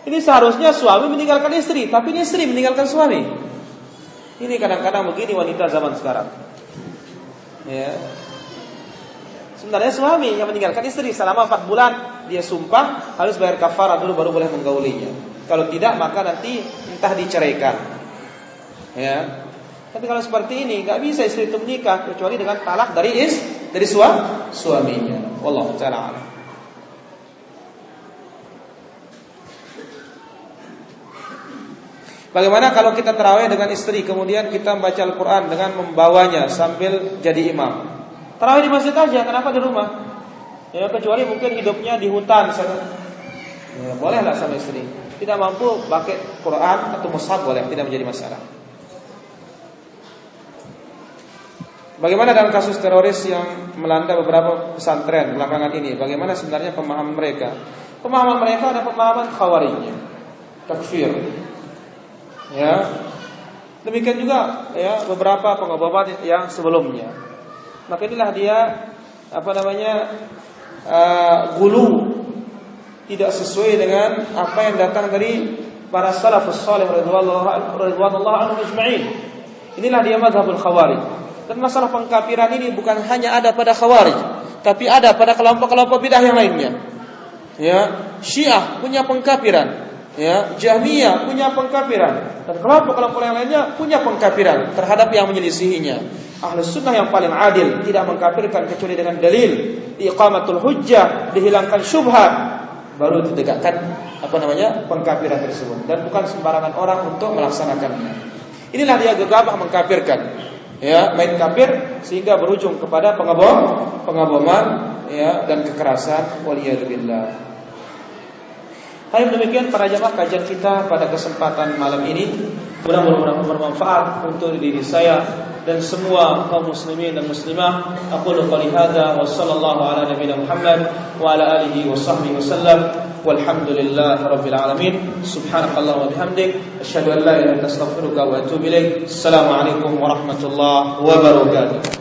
A: Ini seharusnya suami meninggalkan istri, tapi ini istri meninggalkan suami. Ini kadang-kadang begini wanita zaman sekarang. Ya. Sebenarnya suami yang meninggalkan istri selama 4 bulan, dia sumpah harus bayar kafarah dulu baru boleh menggaulinya. Kalau tidak maka nanti entah diceraikan. Ya. Tapi kalau seperti ini nggak bisa istri itu menikah kecuali dengan talak dari suaminya. Wallahu ta'ala a'lam. Bagaimana kalau kita tarawih dengan istri kemudian kita membaca Al-Quran dengan membawanya sambil jadi imam? Tarawih di masjid aja, kenapa di rumah? Ya kecuali mungkin hidupnya di hutan sana. Ya, bolehlah sama istri. Tidak mampu pakai Quran atau mushaf boleh, tidak menjadi masalah. Bagaimana dalam kasus teroris yang melanda beberapa pesantren belakangan ini? Bagaimana sebenarnya pemahaman mereka? Pemahaman mereka ada pemahaman khawarijnya, takfir. Ya, demikian juga ya beberapa pengobatan yang sebelumnya. Maka inilah dia gulu tidak sesuai dengan apa yang datang dari para salafus salih radhiyallahu anhum ajma'in. Inilah dia mazhabul khawarij. Dan masalah pengkafiran ini bukan hanya ada pada khawarij, tapi ada pada kelompok-kelompok bidah yang lainnya. Ya, Syiah punya pengkafiran. Ya, Jahmiyah punya pengkafiran dan kelompok-kelompok yang lainnya punya pengkafiran terhadap yang menyelisihinya. Ahlus sunnah yang paling adil tidak mengkafirkan kecuali dengan dalil, iqamatul hujjah, dihilangkan syubhat, baru ditegakkan pengkafiran tersebut dan bukan sembarangan orang untuk melaksanakannya. Inilah dia gegabah mengkafirkan. Ya, main kafir sehingga berujung kepada pengaboman ya dan kekerasan waliyadzubillah. Hal demikian para jamaah kajian kita pada kesempatan malam ini. Mudah-mudahan bermanfaat untuk diri saya dan semua kaum muslimin dan muslimah. Aqulu qouli hadza wa sallallahu ala nabiyyina Muhammad wa ala alihi wa sahbihi wasallam. Walhamdulillahi rabbil alamin. Subhanakallah wa bihamdik asyhadu an la ilaha illa anta astaghfiruka wa atubu ilaik. Assalamualaikum warahmatullahi wabarakatuh.